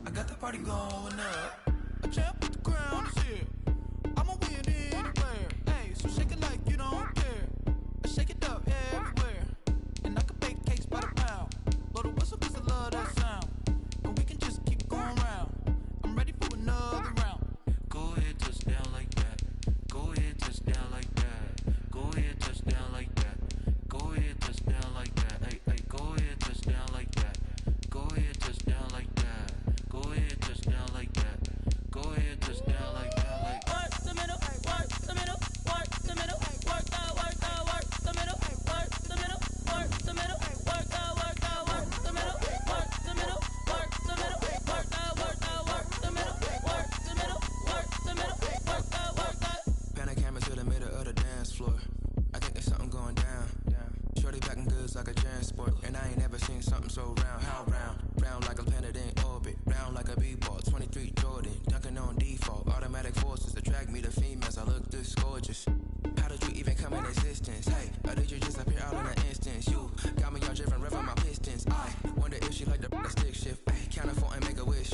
I got the party going up. A champ with the crown is here. I'ma win anywhere. Hey, so shake it like you don't care. Shake it up everywhere. And I can bake cakes by the pound. Blow the whistle 'cause I love that sound. And we can just keep going round. I'm ready for another round. Go ahead, touch down like that. Go ahead, touch down like that. Go ahead, touch down like that. Go ahead, touch down like that. Hey, hey, go ahead, touch down like that. Go ahead, touch down like that. Go ahead, touch down like that. Go ahead, touch down like that. Like work the middle, work the middle, work the middle, work the middle, work the middle, work the middle, work the middle, work the middle, work the middle, work the middle, work the middle, work the middle, work the. Pan a camera to the middle of the dance floor. I think there's something going down. Shorty packing goods like a transport, and I ain't never seen something so round. How round? Round like a planet in orbit, round like a b-ball. 23 Jordan, dunking on default. Automatic forces attract me to females. I look this gorgeous. How did you even come in existence? Hey, or did you just appear out in an instance? You got me all driven, revving my pistons. I wonder if she like the stick shift. Ay, count a four and make a wish.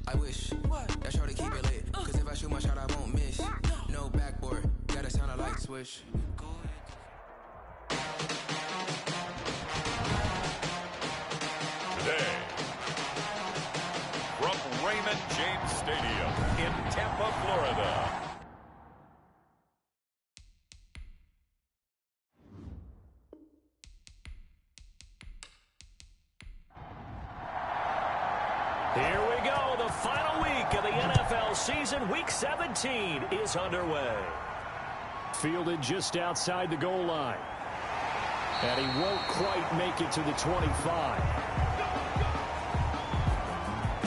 I wish that shorty keep it lit. 'Cause if I shoot my shot, I won't miss. No backboard, gotta sound a light switch. Today, from Raymond James Stadium in Tampa, Florida. Here we go. The final week of the NFL season. Week 17 is underway. Fielded just outside the goal line. And he won't quite make it to the 25.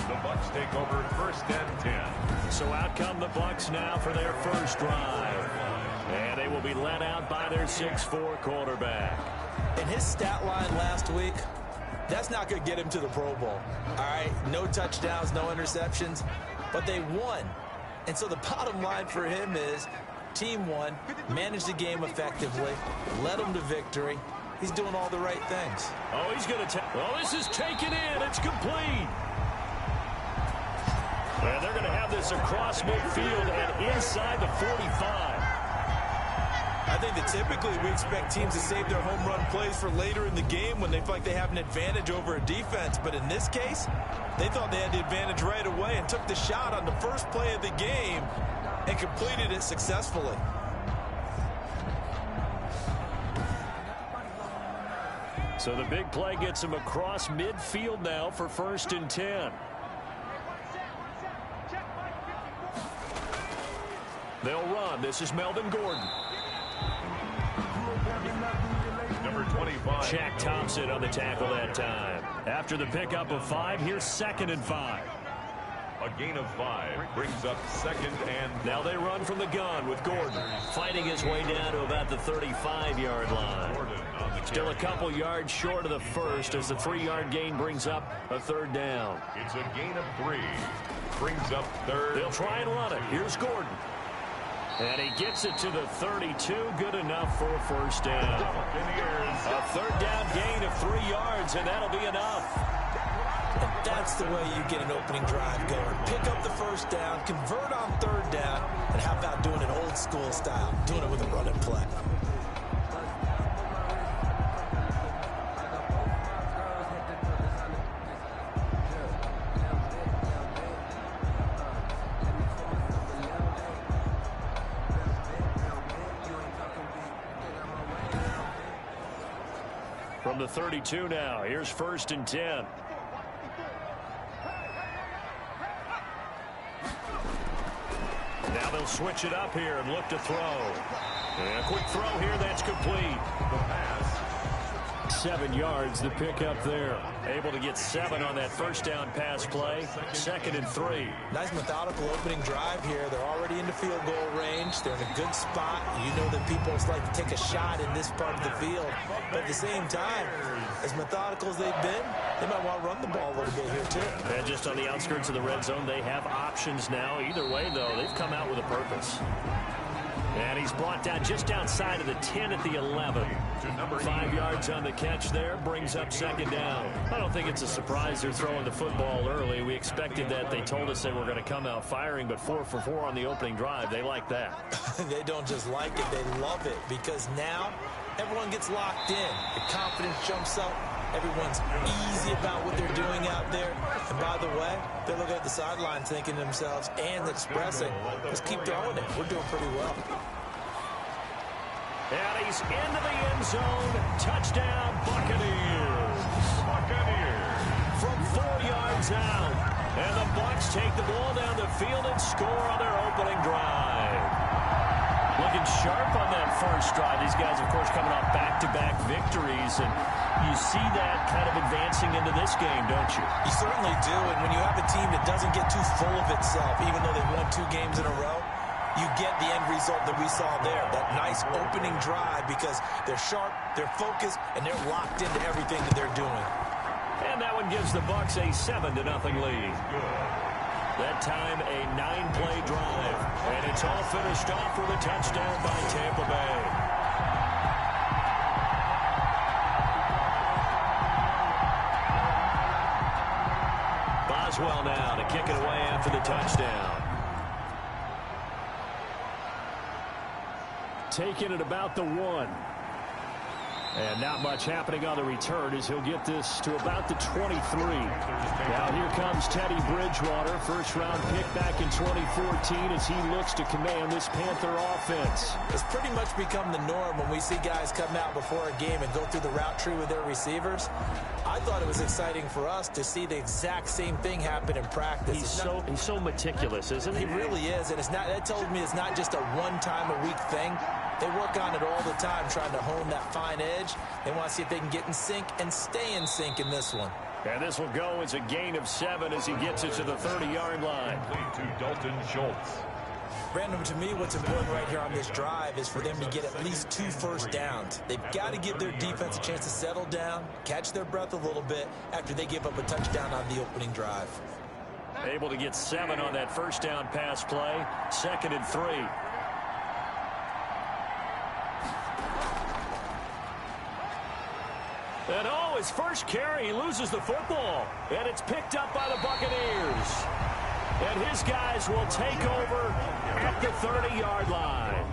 The Bucs take over 1st and 10. So out come the Bucs now for their first drive. And they will be led out by their 6'4" quarterback. In his stat line last week, that's not going to get him to the Pro Bowl. All right, no touchdowns, no interceptions, but they won. And so the bottom line for him is team won, managed the game effectively, led them to victory. He's doing all the right things. Oh, he's going to take. Oh, this is taken in. It's complete. And they're going to have this across midfield and inside the 45. I think that typically we expect teams to save their home run plays for later in the game when they feel like they have an advantage over a defense. But in this case, they thought they had the advantage right away and took the shot on the first play of the game and completed it successfully. So the big play gets him across midfield now for 1st and 10. They'll run. This is Melvin Gordon. Number 25. Shaq Thompson on the tackle that time. After the pickup of 5, here's 2nd and 5. A gain of 5 brings up 2nd and. Now they run from the gun with Gordon fighting his way down to about the 35-yard line. Still a couple yards short of the first as the 3-yard gain brings up a 3rd down. It's a gain of 3. Brings up 3rd. They'll try and run it. Here's Gordon. And he gets it to the 32. Good enough for a 1st down. A 3rd down gain of 3 yards, and that'll be enough. And that's the way you get an opening drive going. Pick up the 1st down, convert on 3rd down, and how about doing it old school style, doing it with a running play. From the 32 now, here's 1st and 10. Now they'll switch it up here and look to throw. And a quick throw here, that's complete. The pass. 7 yards, the pickup there. Able to get 7 on that 1st down pass play. 2nd and 3. Nice methodical opening drive here. They're already into field goal range. They're in a good spot. You know that people like to take a shot in this part of the field. But at the same time, as methodical as they've been, they might want to run the ball a little bit here too. And just on the outskirts of the red zone, they have options now. Either way, though, they've come out with a purpose. And he's brought down just outside of the 10 at the 11. 5 yards on the catch there, brings up second down. I don't think it's a surprise they're throwing the football early. We expected that. They told us they were going to come out firing, but 4 for 4 on the opening drive. They like that. They don't just like it, they love it, because now everyone gets locked in. The confidence jumps up. Everyone's easy about what they're doing out there. And by the way, they're looking at the sideline thinking to themselves and expressing, let's keep throwing it. We're doing pretty well. And he's into the end zone. Touchdown, Buccaneers. From 4 yards out. And the Bucs take the ball down the field and score on their opening drive. Looking sharp on that first drive. These guys, of course, coming off back-to-back victories. And you see that kind of advancing into this game, don't you? You certainly do. And when you have a team that doesn't get too full of itself, even though they've won 2 games in a row, you get the end result that we saw there. That nice opening drive, because they're sharp, they're focused, and they're locked into everything that they're doing. And that one gives the Bucs a 7-0 lead. That time, a 9-play drive. And it's all finished off with a touchdown by Tampa Bay. Boswell now to kick it away after the touchdown. Taking it about the 1. And not much happening on the return as he'll get this to about the 23. Now here comes Teddy Bridgewater, first-round pick back in 2014 as he looks to command this Panther offense. It's pretty much become the norm when we see guys come out before a game and go through the route tree with their receivers. I thought it was exciting for us to see the exact same thing happen in practice. He's so meticulous, isn't he? He really is, and it's not. That tells me it's not just a one-time-a-week thing. They work on it all the time, trying to hone that fine edge. They want to see if they can get in sync and stay in sync in this one. And this will go as a gain of 7 as he gets it to the 30-yard line. To Dalton Schultz. Brandon, to me, what's important right here on this drive is for them to get at least 2 first downs. They've got to give their defense a chance to settle down, catch their breath a little bit after they give up a touchdown on the opening drive. Able to get 7 on that first down pass play. 2nd and 3. And his first carry, he loses the football. And it's picked up by the Buccaneers. And his guys will take over at the 30-yard line.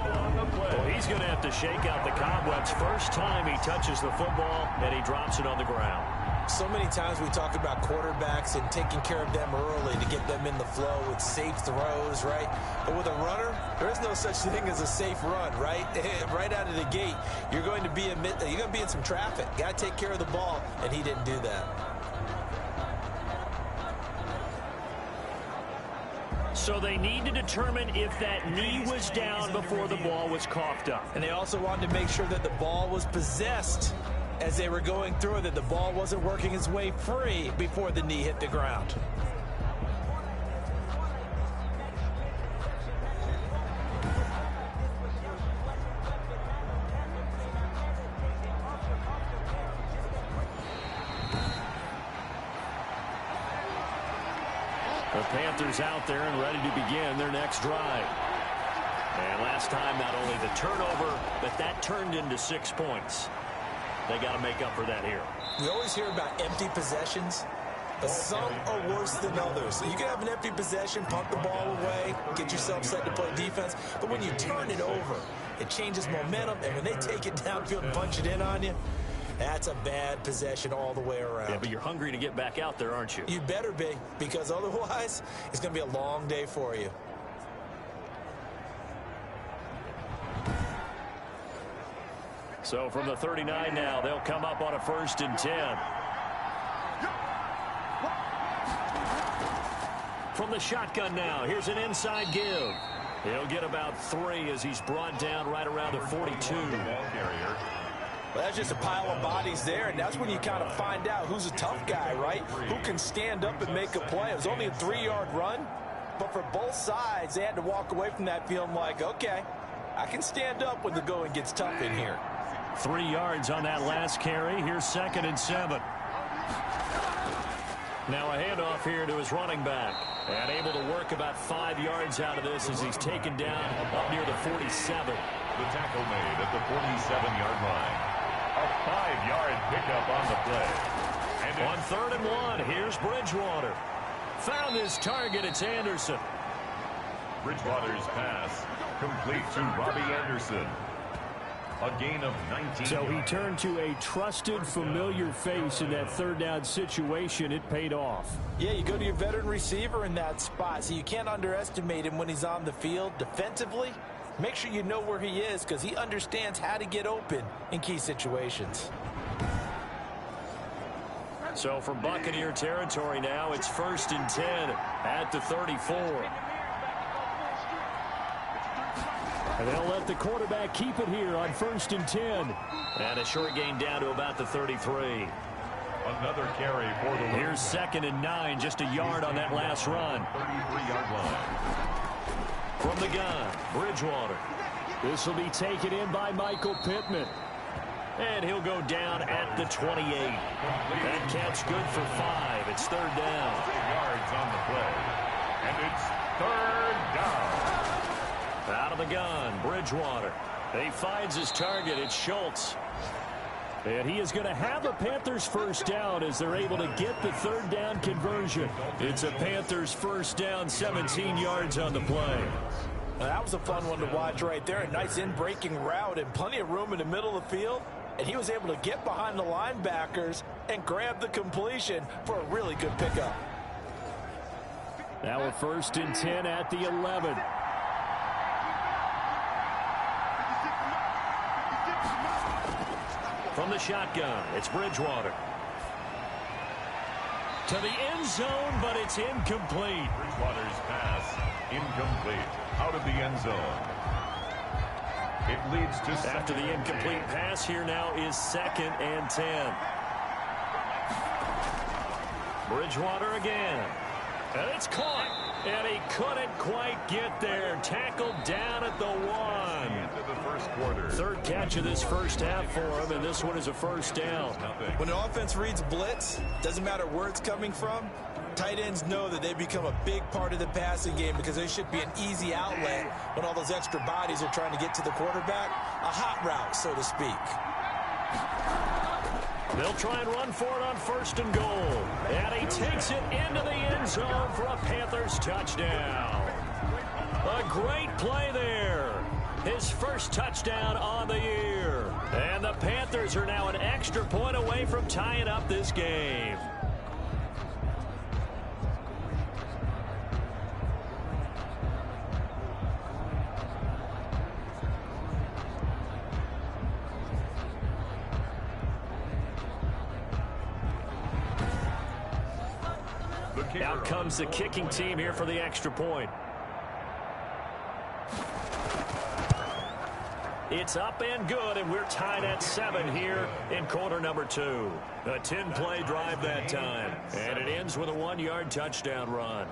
Well, he's going to have to shake out the cobwebs first time he touches the football, and he drops it on the ground. So many times we talk about quarterbacks and taking care of them early to get them in the flow with safe throws, right? But with a runner, there is no such thing as a safe run, right? Right out of the gate, you're going to be in some traffic. Got to take care of the ball, and he didn't do that. So they need to determine if that knee was down before the ball was coughed up. And they also wanted to make sure that the ball was possessed as they were going through it, that the ball wasn't working its way free before the knee hit the ground. The Panthers out there and ready to begin their next drive. And last time, not only the turnover, but that turned into 6 points. They got to make up for that here. We always hear about empty possessions, but some are worse than others. You can have an empty possession, punt the ball away, get yourself set to play defense, but when you turn it over, it changes momentum, and when they take it downfield and punch it in on you, that's a bad possession all the way around. Yeah, but you're hungry to get back out there, aren't you? You better be, because otherwise, it's going to be a long day for you. So from the 39 now, they'll come up on a 1st and 10. From the shotgun now, here's an inside give. He'll get about 3 as he's brought down right around the 42. Well, that's just a pile of bodies there, and that's when you kind of find out who's a tough guy, right? Who can stand up and make a play. It was only a 3-yard run, but for both sides, they had to walk away from that feeling like, okay, I can stand up when the going gets tough in here. 3 yards on that last carry. Here's 2nd and 7. Now a handoff here to his running back. And able to work about 5 yards out of this as he's taken down up near the 47. The tackle made at the 47-yard line. A 5-yard pickup on the play. And on 3rd and 1, here's Bridgewater. Found his target, it's Anderson. Bridgewater's pass complete to Robbie Anderson. A gain of 19. So he turned to a trusted, familiar face in that 3rd down situation. It paid off. Yeah, you go to your veteran receiver in that spot, so you can't underestimate him when he's on the field. Defensively, make sure you know where he is because he understands how to get open in key situations. So from Buccaneer territory now, it's 1st and 10 at the 34. And they'll let the quarterback keep it here on 1st and 10. And a short gain down to about the 33. Another carry for the Here's 2nd and 9, just a yard on that last run. 33-yard line. From the gun, Bridgewater. This will be taken in by Michael Pittman. And he'll go down at the 28. That catch good for 5. It's 3rd down. 6 yards on the play. And it's 3rd down. Out of the gun, Bridgewater. He finds his target. It's Schultz. And he is going to have a Panthers 1st down as they're able to get the 3rd down conversion. It's a Panthers 1st down, 17 yards on the play. Now, that was a fun one to watch right there. A nice in-breaking route and plenty of room in the middle of the field. And he was able to get behind the linebackers and grab the completion for a really good pickup. Now a 1st and 10 at the 11. From the shotgun, it's Bridgewater. To the end zone, but it's incomplete. Bridgewater's pass incomplete. Out of the end zone. It leads to after the incomplete pass here now is 2nd and 10. Bridgewater again. And it's caught. And he couldn't quite get there. Tackled down at the 1. Into the 1st quarter. 3rd catch of this 1st half for him, and this one is a 1st down. When an offense reads blitz, doesn't matter where it's coming from, tight ends know that they become a big part of the passing game because they should be an easy outlet when all those extra bodies are trying to get to the quarterback. A hot route, so to speak. They'll try and run for it on 1st and goal. And he takes it into the end zone for a Panthers touchdown. A great play there. His 1st touchdown on the year. And the Panthers are now an extra point away from tying up this game. Out comes the kicking team here for the extra point. It's up and good, and we're tied at 7 here in quarter number 2. A 10-play drive that time, and it ends with a 1-yard touchdown run.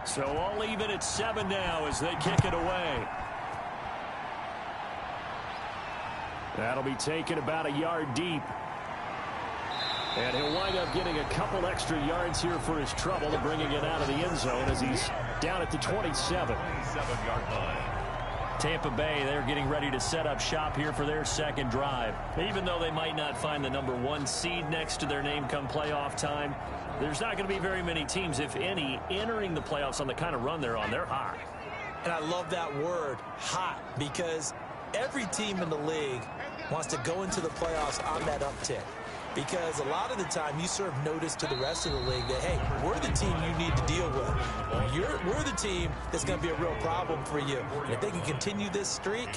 So all even at 7 now as they kick it away. That'll be taken about a yard deep. And he'll wind up getting a couple extra yards here for his trouble and bringing it out of the end zone as he's down at the 27. 27-yard line. Tampa Bay, they're getting ready to set up shop here for their 2nd drive. Even though they might not find the number 1 seed next to their name come playoff time, there's not going to be very many teams, if any, entering the playoffs on the kind of run they're on. They're hot. And I love that word, hot, because every team in the league wants to go into the playoffs on that uptick. Because a lot of the time you serve notice to the rest of the league that, hey, we're the team you need to deal with. We're the team that's going to be a real problem for you. And if they can continue this streak,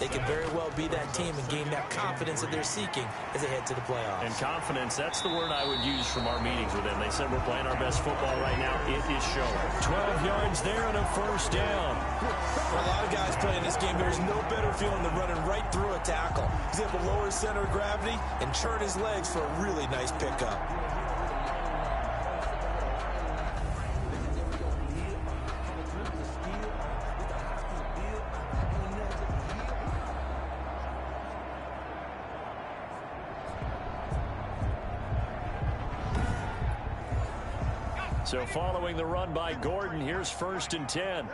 they can very well be that team and gain that confidence that they're seeking as they head to the playoffs. And confidence, that's the word I would use from our meetings with them. They said we're playing our best football right now. It is showing. 12 yards there and a 1st down. For a lot of guys playing this game, there's no better feeling than running right through a tackle. He's able to lower his center of gravity and churn his legs for a really nice pickup. So following the run by Gordon, here's 1st and 10.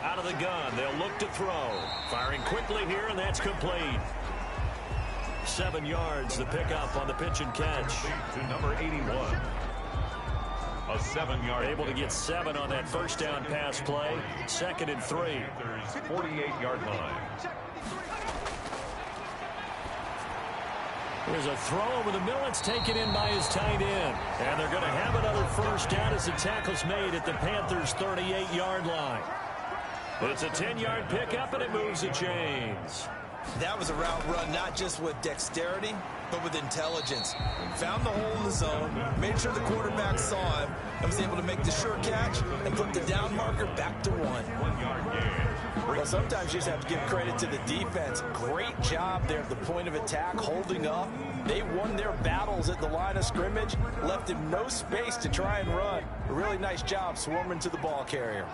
Out of the gun, they'll look to throw. Firing quickly here, and that's complete. 7 yards, the pickup on the pitch and catch. To number 81. A 7-yard. Able to get 7 on that first down pass play. 2nd and 3. Panthers 48-yard line. There's a throw over the middle. It's taken in by his tight end. And they're going to have another first down as the tackle's made at the Panthers' 38-yard line. It's a 10-yard pickup, and it moves the chains. That was a route run not just with dexterity, but with intelligence. Found the hole in the zone, made sure the quarterback saw him, and was able to make the sure catch and put the down marker back to 1. 1-yard gain. Well, sometimes you just have to give credit to the defense. Great job there at the point of attack, holding up. They won their battles at the line of scrimmage, left him no space to try and run. A really nice job swarming to the ball carrier.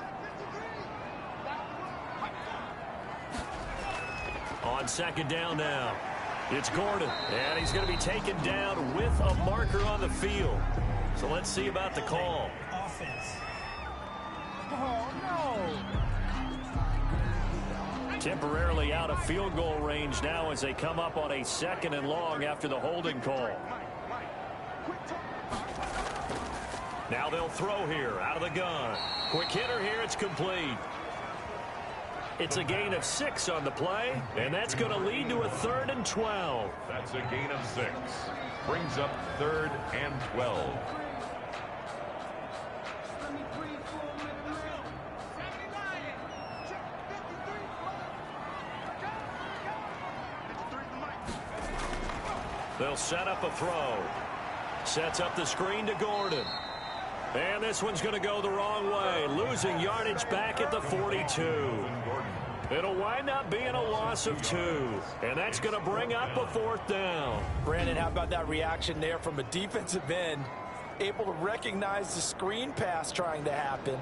On 2nd down now, it's Gordon, and he's going to be taken down with a marker on the field. So let's see about the call. Offense. Oh, no. Temporarily out of field goal range now as they come up on a 2nd and long after the holding call. Now they'll throw here out of the gun. Quick hitter here, it's complete. It's a gain of 6 on the play, and that's going to lead to a 3rd and 12. That's a gain of 6. Brings up 3rd and 12. They'll set up a throw. Sets up the screen to Gordon. And this one's going to go the wrong way, losing yardage back at the 42. It'll wind up being a loss of 2, and that's going to bring up a 4th down. Brandon, how about that reaction there from a defensive end? Able to recognize the screen pass trying to happen,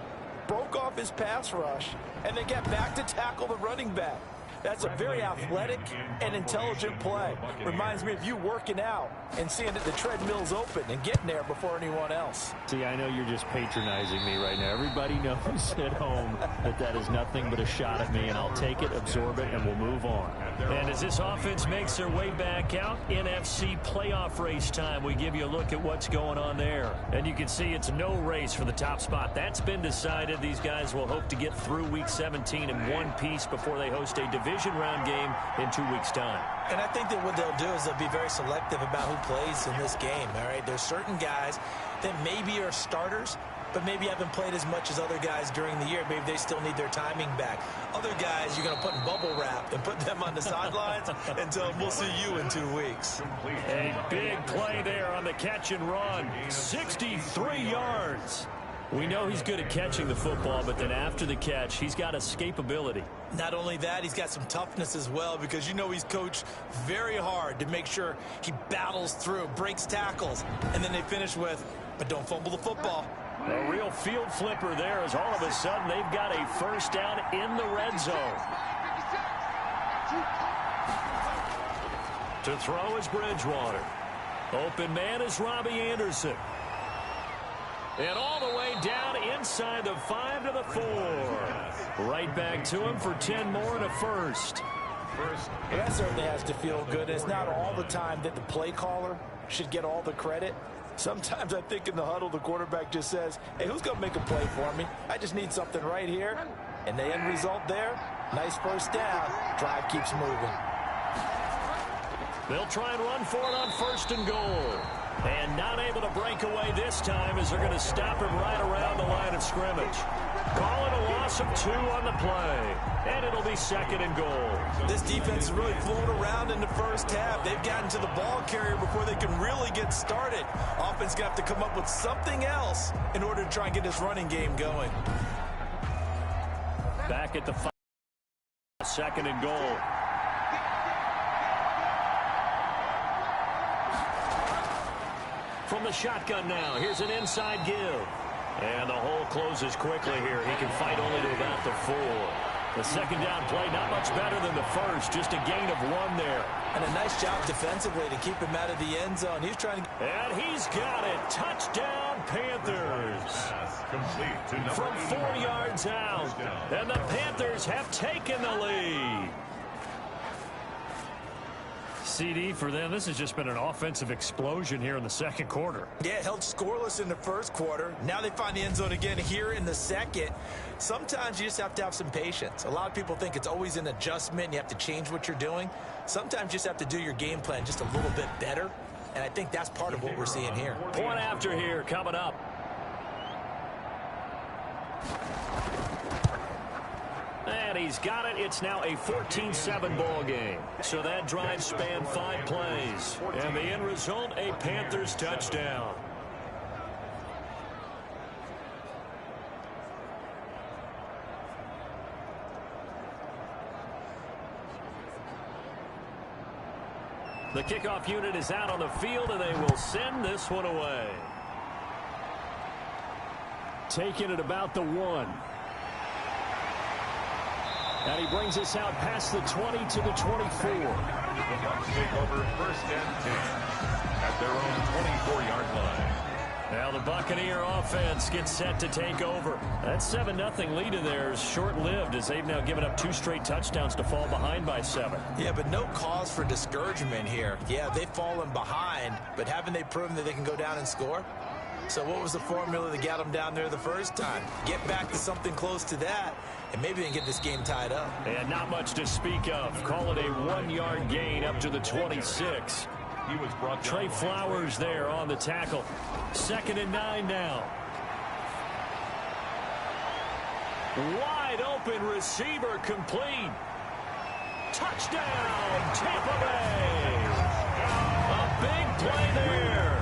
broke off his pass rush, and then get back to tackle the running back. That's a very athletic and intelligent play. Reminds me of you working out and seeing that the treadmill's open and getting there before anyone else. See, I know you're just patronizing me right now. Everybody knows at home that that is nothing but a shot at me, and I'll take it, absorb it, and we'll move on. And as this offense makes their way back out, NFC playoff race time, we give you a look at what's going on there. And you can see it's no race for the top spot. That's been decided. These guys will hope to get through Week 17 in one piece before they host a division round game in 2 weeks' time. And I think that what they'll do is they'll be very selective about who plays in this game, all right? There's certain guys that maybe are starters, but maybe haven't played as much as other guys during the year. Maybe they still need their timing back. Other guys you're going to put in bubble wrap and put them on the sidelines and tell them we'll see you in 2 weeks. A big play there on the catch and run. 63 yards. We know he's good at catching the football, but then after the catch, he's got escapability. Not only that, he's got some toughness as well, because you know he's coached very hard to make sure he battles through, breaks tackles, and then they finish with, but don't fumble the football. A real field flipper there as all of a sudden they've got a first down in the red zone. To throw is Bridgewater. Open man is Robbie Anderson. And all the way down inside the 5 to the 4. Right back to him for 10 more and a first. Well, that certainly has to feel good. It's not all the time that the play caller should get all the credit. Sometimes I think in the huddle the quarterback just says, hey, who's going to make a play for me? I just need something right here. And the end result there, nice first down. Drive keeps moving. They'll try and run for it on 1st and goal. And not able to break away this time as they're going to stop him right around the line of scrimmage. Call it a loss of 2 on the play. And it'll be 2nd and goal. This defense has really flown around in the first half. They've gotten to the ball carrier before they can really get started. Offense got to come up with something else in order to try and get this running game going. Back at the 5. 2nd and goal. From the shotgun now, here's an inside give. And the hole closes quickly here. He can fight only to about the 4. The 2nd down play, not much better than the first, just a gain of 1 there. And And a nice job defensively to keep him out of the end zone. He's trying to... And he's got it. Touchdown, Panthers. Pass complete to number From 4 81. yards out. And the Panthers have taken the lead. CD, for them, this has just been an offensive explosion here in the second quarter. Yeah, held scoreless in the first quarter. Now they find the end zone again here in the second. Sometimes you just have to have some patience. A lot of people think it's always an adjustment. You have to change what you're doing. Sometimes you just have to do your game plan just a little bit better. And I think that's part of what we're seeing here. Point after here coming up. And he's got it. It's now a 14-7 ball game. So that drive spanned 5 plays. And the end result, a Panthers touchdown. The kickoff unit is out on the field, and they will send this one away. Taking it about the 1. And he brings us out past the 20 to the 24. The Bucs take over first and 10 at their own 24-yard line. Now the Buccaneer offense gets set to take over. That 7-0 lead of theirs short-lived as they've now given up 2 straight touchdowns to fall behind by 7. Yeah, but no cause for discouragement here. Yeah, they've fallen behind, but haven't they proven that they can go down and score? So what was the formula that got them down there the first time? Get back to something close to that, and maybe they can get this game tied up. And not much to speak of. Call it a 1-yard gain up to the 26. He was brought Trey Flowers there on the tackle. 2nd and 9 now. Wide open receiver complete. Touchdown, Tampa Bay. A big play there.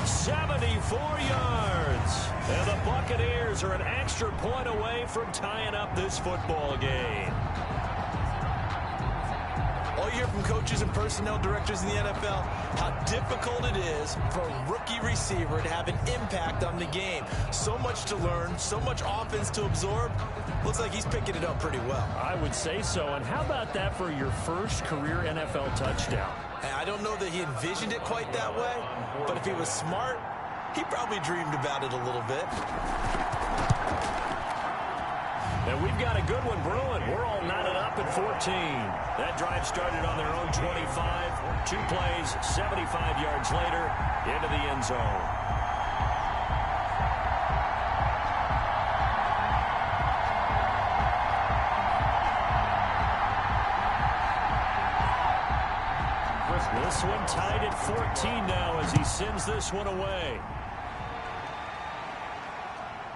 74 yards. And the Buccaneers are an extra point away from tying up this football game. All you hear from coaches and personnel directors in the NFL, how difficult it is for a rookie receiver to have an impact on the game. So much to learn, so much offense to absorb. Looks like he's picking it up pretty well. I would say so. And how about that for your first career NFL touchdown? And I don't know that he envisioned it quite that way, but if he was smart, he probably dreamed about it a little bit. And we've got a good one brewing. We're all knotted up at 14. That drive started on their own 25. 2 plays, 75 yards later, into the end zone. This one tied at 14 now as he sends this one away.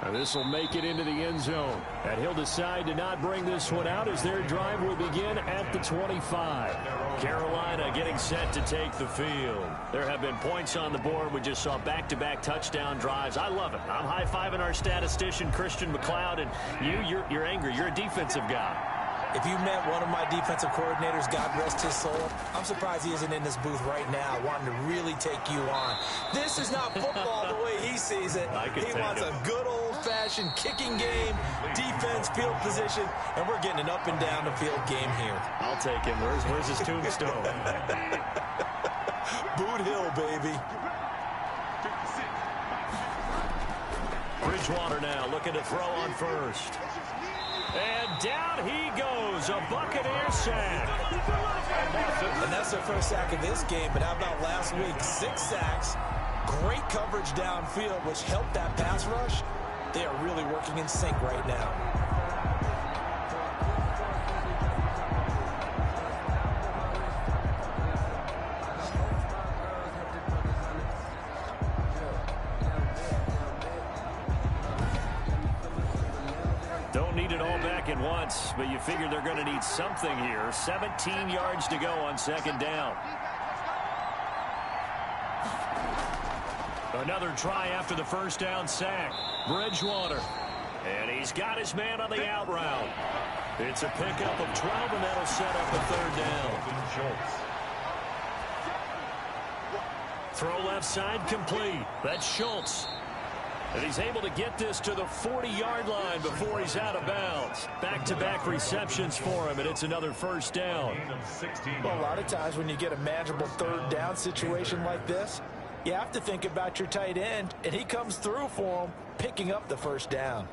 Now this will make it into the end zone. And he'll decide to not bring this one out as their drive will begin at the 25. Carolina getting set to take the field. There have been points on the board. We just saw back-to-back touchdown drives. I love it. I'm high-fiving our statistician, Christian McLeod, and you're angry. You're a defensive guy. If you met one of my defensive coordinators, God rest his soul, I'm surprised he isn't in this booth right now wanting to really take you on. This is not football the way he sees it. He wants a good old-fashioned kicking game, defense, field position, and we're getting an up and down the field game here. I'll take him. Where's his tombstone? Boot Hill, baby. Bridgewater now looking to throw on first. And down he goes, a Buccaneer sack. And that's their first sack of this game, but how about last week? 6 sacks, great coverage downfield, which helped that pass rush. They are really working in sync right now. At once, but you figure they're going to need something here. 17 yards to go on 2nd down. Another try after the first down sack. Bridgewater. And he's got his man on the out route. It's a pickup of 12, and that'll set up a 3rd down. Throw left side complete. That's Schultz. And he's able to get this to the 40-yard line before he's out of bounds. Back-to-back receptions for him, and it's another first down. Well, a lot of times when you get a manageable third down situation like this, you have to think about your tight end, and he comes through for him, picking up the first down.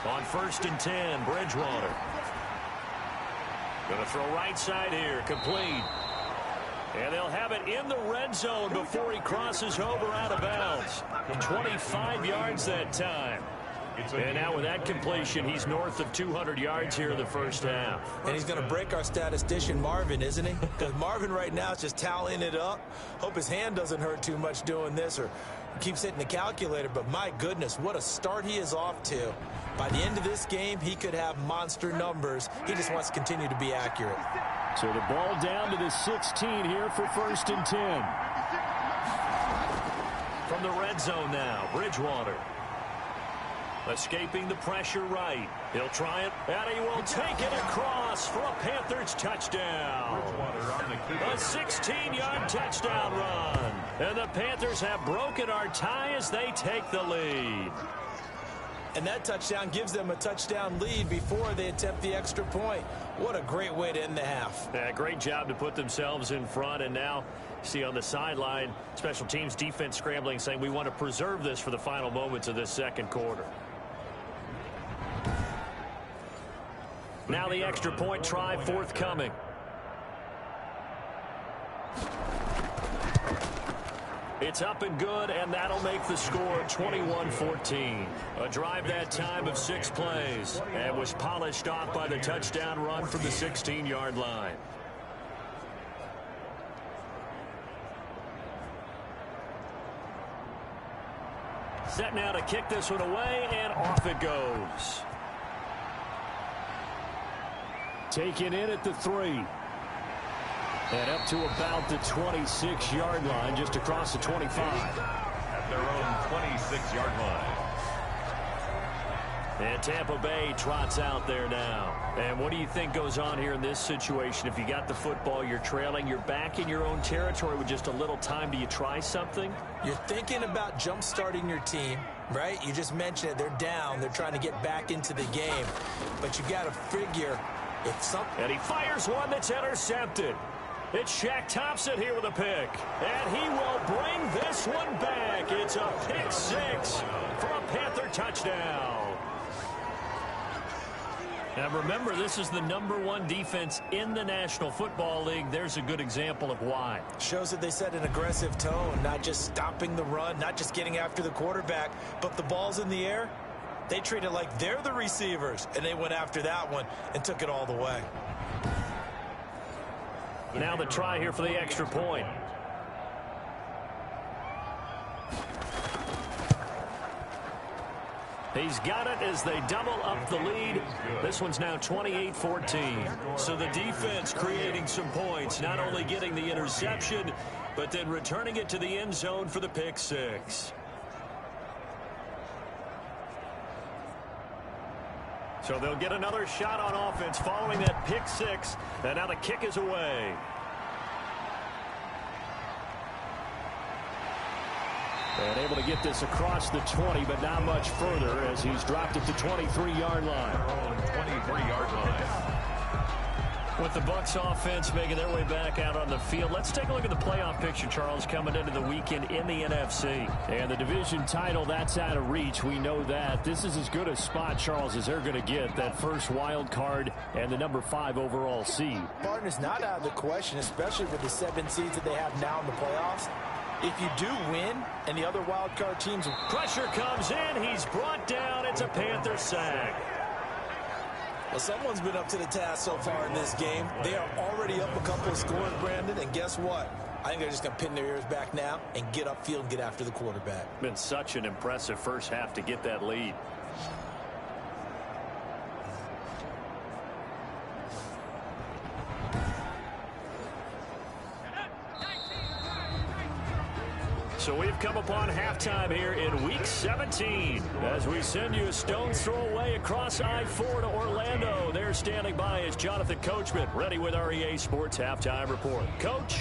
On 1st and 10, Bridgewater. Going to throw right side here, complete. And they'll have it in the red zone before he crosses over out of bounds. 25 yards that time. And now with that completion, he's north of 200 yards here in the first half. And he's going to break our statistician Marvin, isn't he? Because Marvin right now is just tallying it up. Hope his hand doesn't hurt too much doing this or keeps hitting the calculator. But my goodness, what a start he is off to. By the end of this game, he could have monster numbers. He just wants to continue to be accurate. So the ball down to the 16 here for 1st and 10. From the red zone now, Bridgewater. Escaping the pressure right. He'll try it, and he will take it across for a Panthers touchdown. A 16-yard touchdown run. And the Panthers have broken our tie as they take the lead. And that touchdown gives them a touchdown lead before they attempt the extra point. What a great way to end the half. Yeah, great job to put themselves in front. And now, see on the sideline, special teams defense scrambling, saying we want to preserve this for the final moments of this second quarter. Now the extra point try forthcoming. It's up and good, and that'll make the score 21-14. A drive that time of 6 plays, and was polished off by the touchdown run from the 16-yard line. Set now to kick this one away, and off it goes. Taken in at the 3. And up to about the 26-yard line, just across the 25. At their own 26-yard line. And Tampa Bay trots out there now. And what do you think goes on here in this situation? If you got the football, you're trailing, you're back in your own territory with just a little time. Do you try something? You're thinking about jump-starting your team, right? You just mentioned it. They're down. They're trying to get back into the game. But you got to figure if something... And he fires one that's intercepted. It's Shaq Thompson here with a pick. And he will bring this one back. It's a pick 6 for a Panther touchdown. Now remember, this is the #1 defense in the National Football League. There's a good example of why. Shows that they set an aggressive tone, not just stopping the run, not just getting after the quarterback, but the ball's in the air. They treat it like they're the receivers, and they went after that one and took it all the way. Now the try here for the extra point. He's got it as they double up the lead. This one's now 28-14. So the defense creating some points, not only getting the interception, but then returning it to the end zone for the pick 6. So they'll get another shot on offense following that pick 6. And now the kick is away. And able to get this across the 20, but not much further as he's dropped at the 23-yard line. 23-yard line. With the Bucs offense making their way back out on the field, let's take a look at the playoff picture, Charles, coming into the weekend in the NFC. And the division title, that's out of reach. We know that. This is as good a spot, Charles, as they're going to get. That first wild card and the #5 overall seed. Barton is not out of the question, especially with the 7 seeds that they have now in the playoffs. If you do win and the other wild card teams... Pressure comes in. He's brought down. It's a Panther sack. Well, someone's been up to the task so far in this game. They are already up a couple of scores, Brandon, and guess what? I think they're just going to pin their ears back now and get upfield and get after the quarterback. Been such an impressive first half to get that lead. So we've come upon halftime here in Week 17 as we send you a stone's throw away across I-4 to Orlando. There standing by is Jonathan Coachman, ready with our EA Sports Halftime Report. Coach?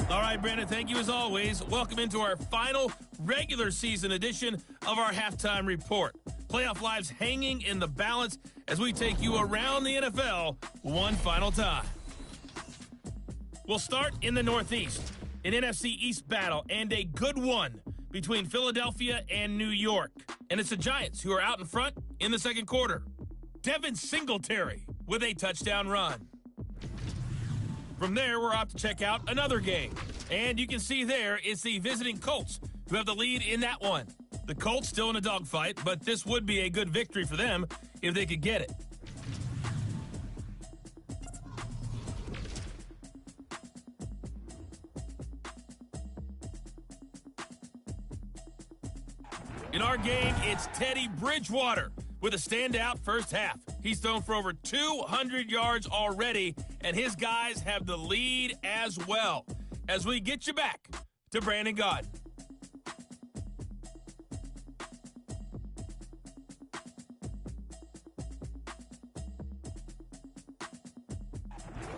All right, Brandon, thank you as always. Welcome into our final regular season edition of our Halftime Report. Playoff lives hanging in the balance as we take you around the NFL one final time. We'll start in the Northeast, an NFC East battle and a good one between Philadelphia and New York. And it's the Giants who are out in front in the second quarter. Devin Singletary with a touchdown run. From there, we're off to check out another game. And you can see there it's the visiting Colts who have the lead in that one. The Colts still in a dogfight, but this would be a good victory for them if they could get it. In our game, it's Teddy Bridgewater with a standout first half. He's thrown for over 200 yards already, and his guys have the lead as well. As we get you back to Brandon Gaudin.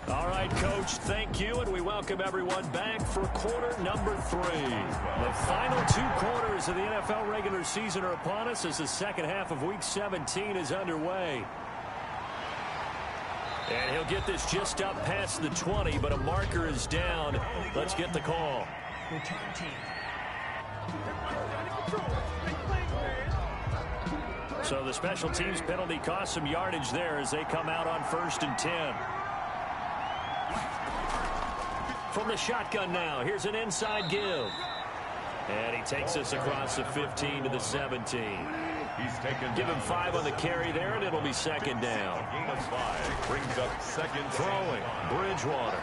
All right, Coach, thank you, and we welcome everyone back for quarter number 3. The final 2 quarters of the NFL regular season are upon us as the second half of Week 17 is underway. And he'll get this just up past the 20, but a marker is down. Let's get the call. Return team. So the special teams penalty cost some yardage there as they come out on 1st and 10. From the shotgun now, here's an inside give. And he takes us across the 15 to the 17. Give him 5 on the carry there, and it'll be second down. Gain of 5 brings up second. Throwing, Bridgewater.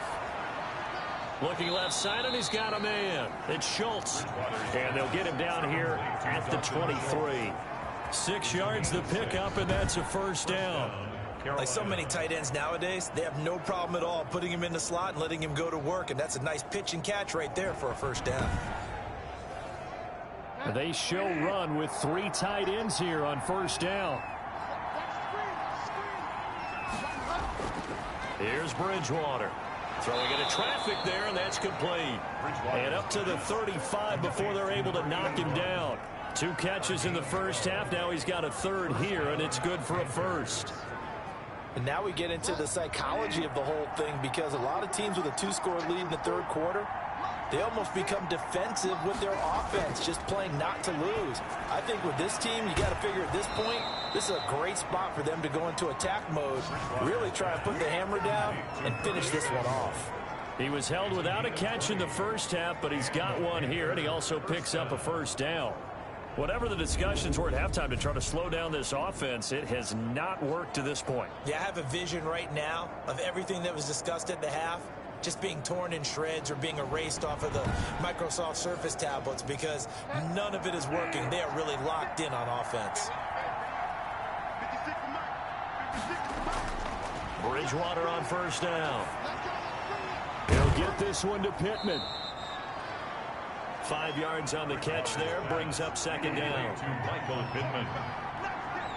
Looking left side, and he's got a man. It's Schultz. And they'll get him down here at the 23. 6 yards the pickup, and that's a first down. Like so many tight ends nowadays, they have no problem at all putting him in the slot and letting him go to work, and that's a nice pitch and catch right there for a first down. They show run with 3 tight ends here on first down. Here's Bridgewater. Throwing into traffic there, and that's complete. And up to the 35 before they're able to knock him down. 2 catches in the first half. Now he's got a 3rd here, and it's good for a first. And now we get into the psychology of the whole thing, because a lot of teams with a 2-score lead in the 3rd quarter, they almost become defensive with their offense, just playing not to lose. I think with this team, you got to figure at this point, this is a great spot for them to go into attack mode, really try to put the hammer down and finish this one off. He was held without a catch in the first half, but he's got one here, and he also picks up a first down. Whatever the discussions were at halftime to try to slow down this offense, it has not worked to this point. Yeah, I have a vision right now of everything that was discussed at the half just being torn in shreds or being erased off of the Microsoft Surface tablets, because none of it is working. They are really locked in on offense. Bridgewater on first down. He'll get this one to Pittman. 5 yards on the catch there, brings up second down. To Michael Pittman.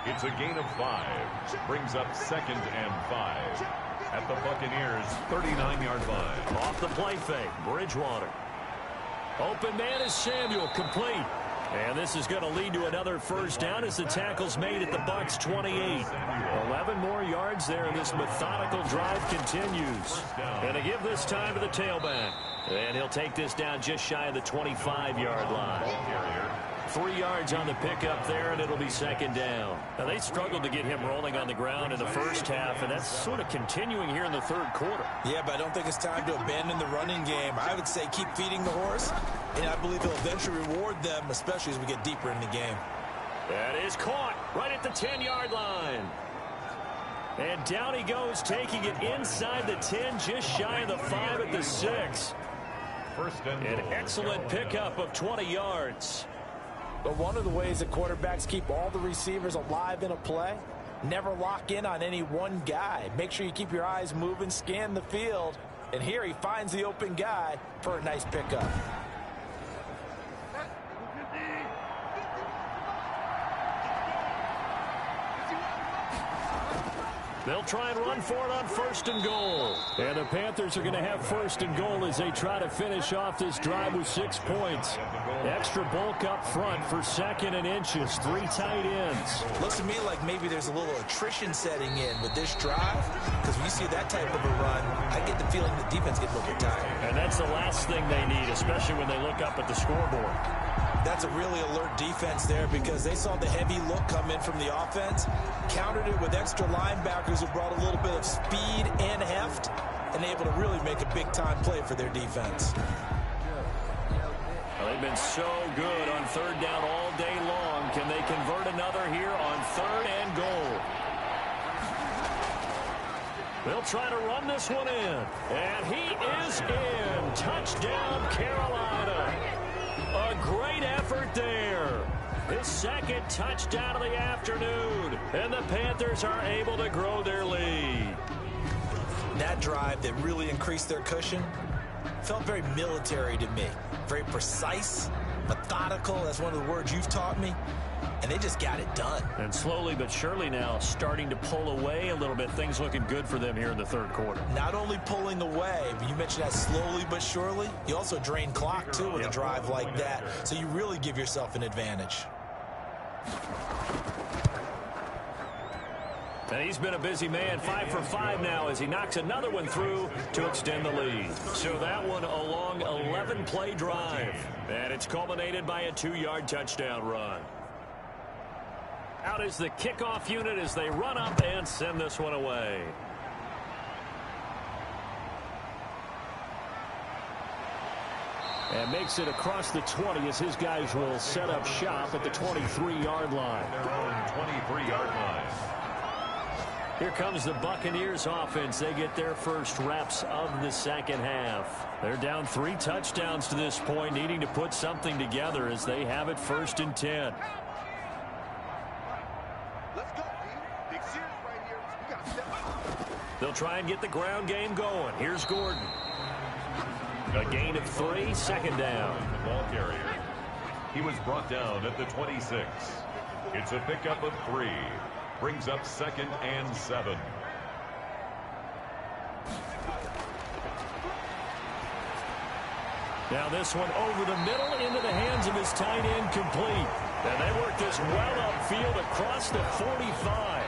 It's a gain of 5, brings up 2nd and 5. At the Buccaneers' 39-yard line. Off the play fake, Bridgewater. Open man is Samuel, complete. And this is going to lead to another first down as the tackle's made at the Bucs' 28. 11 more yards there, and this methodical drive continues. And to give this time to the tailback. And he'll take this down just shy of the 25-yard line. 3 yards on the pickup there, and it'll be second down. Now, they struggled to get him rolling on the ground in the first half, and that's sort of continuing here in the 3rd quarter. Yeah, but I don't think it's time to abandon the running game. I would say keep feeding the horse, and I believe he'll eventually reward them, especially as we get deeper in the game. That is caught right at the 10-yard line. And down he goes, taking it inside the 10, just shy of the 5 at the 6. An excellent pickup of 20 yards. But one of the ways that quarterbacks keep all the receivers alive in a play, never lock in on any one guy. Make sure you keep your eyes moving, scan the field, And here he finds the open guy for a nice pickup. They'll try and run for it on 1st and goal. And the Panthers are going to have 1st and goal as they try to finish off this drive with 6 points. Extra bulk up front for 2nd and inches. 3 tight ends. Looks to me like maybe there's a little attrition setting in with this drive, because when you see that type of a run, I get the feeling the defense gets a little bit tired. And that's the last thing they need, especially when they look up at the scoreboard. That's a really alert defense there, because they saw the heavy look come in from the offense, countered it with extra linebackers who brought a little bit of speed and heft, and able to really make a big-time play for their defense. Well, they've been so good on 3rd down all day long. Can they convert another here on 3rd and goal? They'll try to run this one in. And he is in. Touchdown, Carolina. A great effort there. His 2nd touchdown of the afternoon. And the Panthers are able to grow their lead. That drive that really increased their cushion felt very military to me. Very precise, methodical. That's one of the words you've taught me. And they just got it done. And slowly but surely now starting to pull away a little bit. Things looking good for them here in the 3rd quarter. Not only pulling away, but you mentioned that slowly but surely. You also drain clock, too, with a drive like that. So you really give yourself an advantage. And he's been a busy man, 5 for 5 now as he knocks another one through to extend the lead. So that one a long 11-play drive. And it's culminated by a 2-yard touchdown run. Out is the kickoff unit as they run up and send this one away. And makes it across the 20 as his guys will set up shop at the 23-yard line. 23-yard line. Here comes the Buccaneers offense. They get their first reps of the 2nd half. They're down 3 touchdowns to this point, needing to put something together as they have it 1st and 10. Let's go, D. Big series right here. We got to step up. They'll try and get the ground game going. Here's Gordon. A gain of 3, 2nd down. The ball carrier. He was brought down at the 26. It's a pickup of 3. Brings up 2nd and 7. Now this one over the middle into the hands of his tight end, complete. And they work this well upfield across the 45.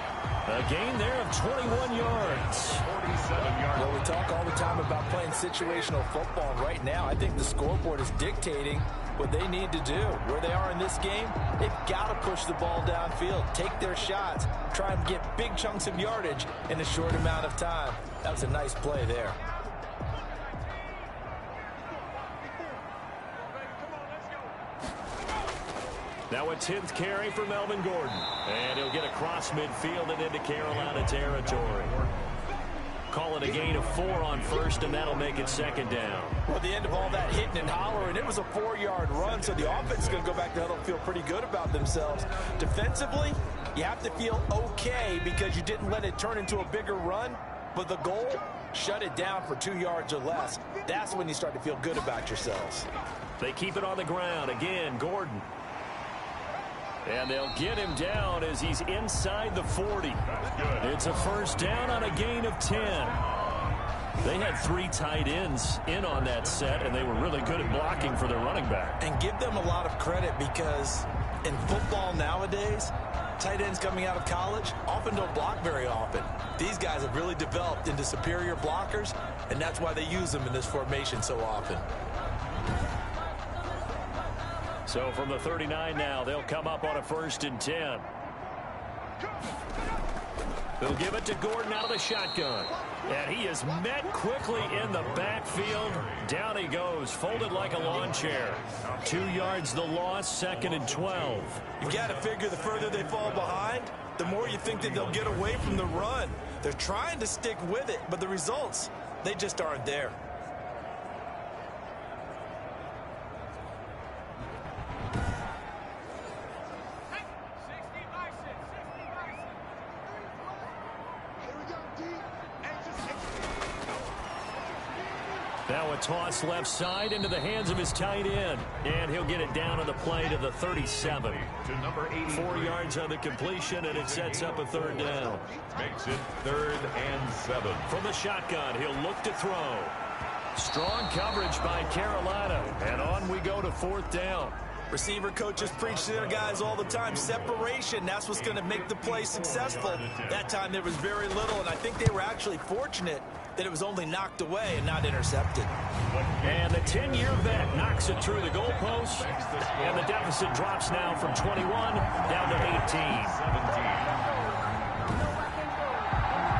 A gain there of 21 yards. 47 yards. Well, we talk all the time about playing situational football. Right now, I think the scoreboard is dictating what they need to do. Where they are in this game, they've got to push the ball downfield, take their shots, try and get big chunks of yardage in a short amount of time. That was a nice play there. Now a 10th carry for Melvin Gordon. And he'll get across midfield and into Carolina territory. Call it a gain of 4 on 1st, and that'll make it 2nd down. Well, at the end of all that hitting and hollering, it was a 4-yard run, so the offense is going to go back to huddle and feel pretty good about themselves. Defensively, you have to feel okay because you didn't let it turn into a bigger run, but the goal, shut it down for 2 yards or less. That's when you start to feel good about yourselves. They keep it on the ground. Again, Gordon. And they'll get him down as he's inside the 40. It's a 1st down on a gain of 10. They had 3 tight ends in on that set, and they were really good at blocking for their running back. And give them a lot of credit because in football nowadays, tight ends coming out of college often don't block very often. These guys have really developed into superior blockers, and that's why they use them in this formation so often. So from the 39 now, they'll come up on a 1st and 10. They'll give it to Gordon out of the shotgun. And he is met quickly in the backfield. Down he goes, folded like a lawn chair. 2 yards the loss, 2nd and 12. You've got to figure the further they fall behind, the more you think that they'll get away from the run. They're trying to stick with it, but the results, they just aren't there. Now a toss left side into the hands of his tight end. And he'll get it down on the play to the 37. To number 83. 4 yards on the completion, and it sets up a third down. Makes it 3rd and 7. From the shotgun, he'll look to throw. Strong coverage by Carolina. And on we go to 4th down. Receiver coaches preach to their guys all the time. Separation, that's what's going to make the play successful. That time there was very little, and I think they were actually fortunate that it was only knocked away and not intercepted. And the 10-year vet knocks it through the goalpost. And the deficit drops now from 21 down to 18. 17.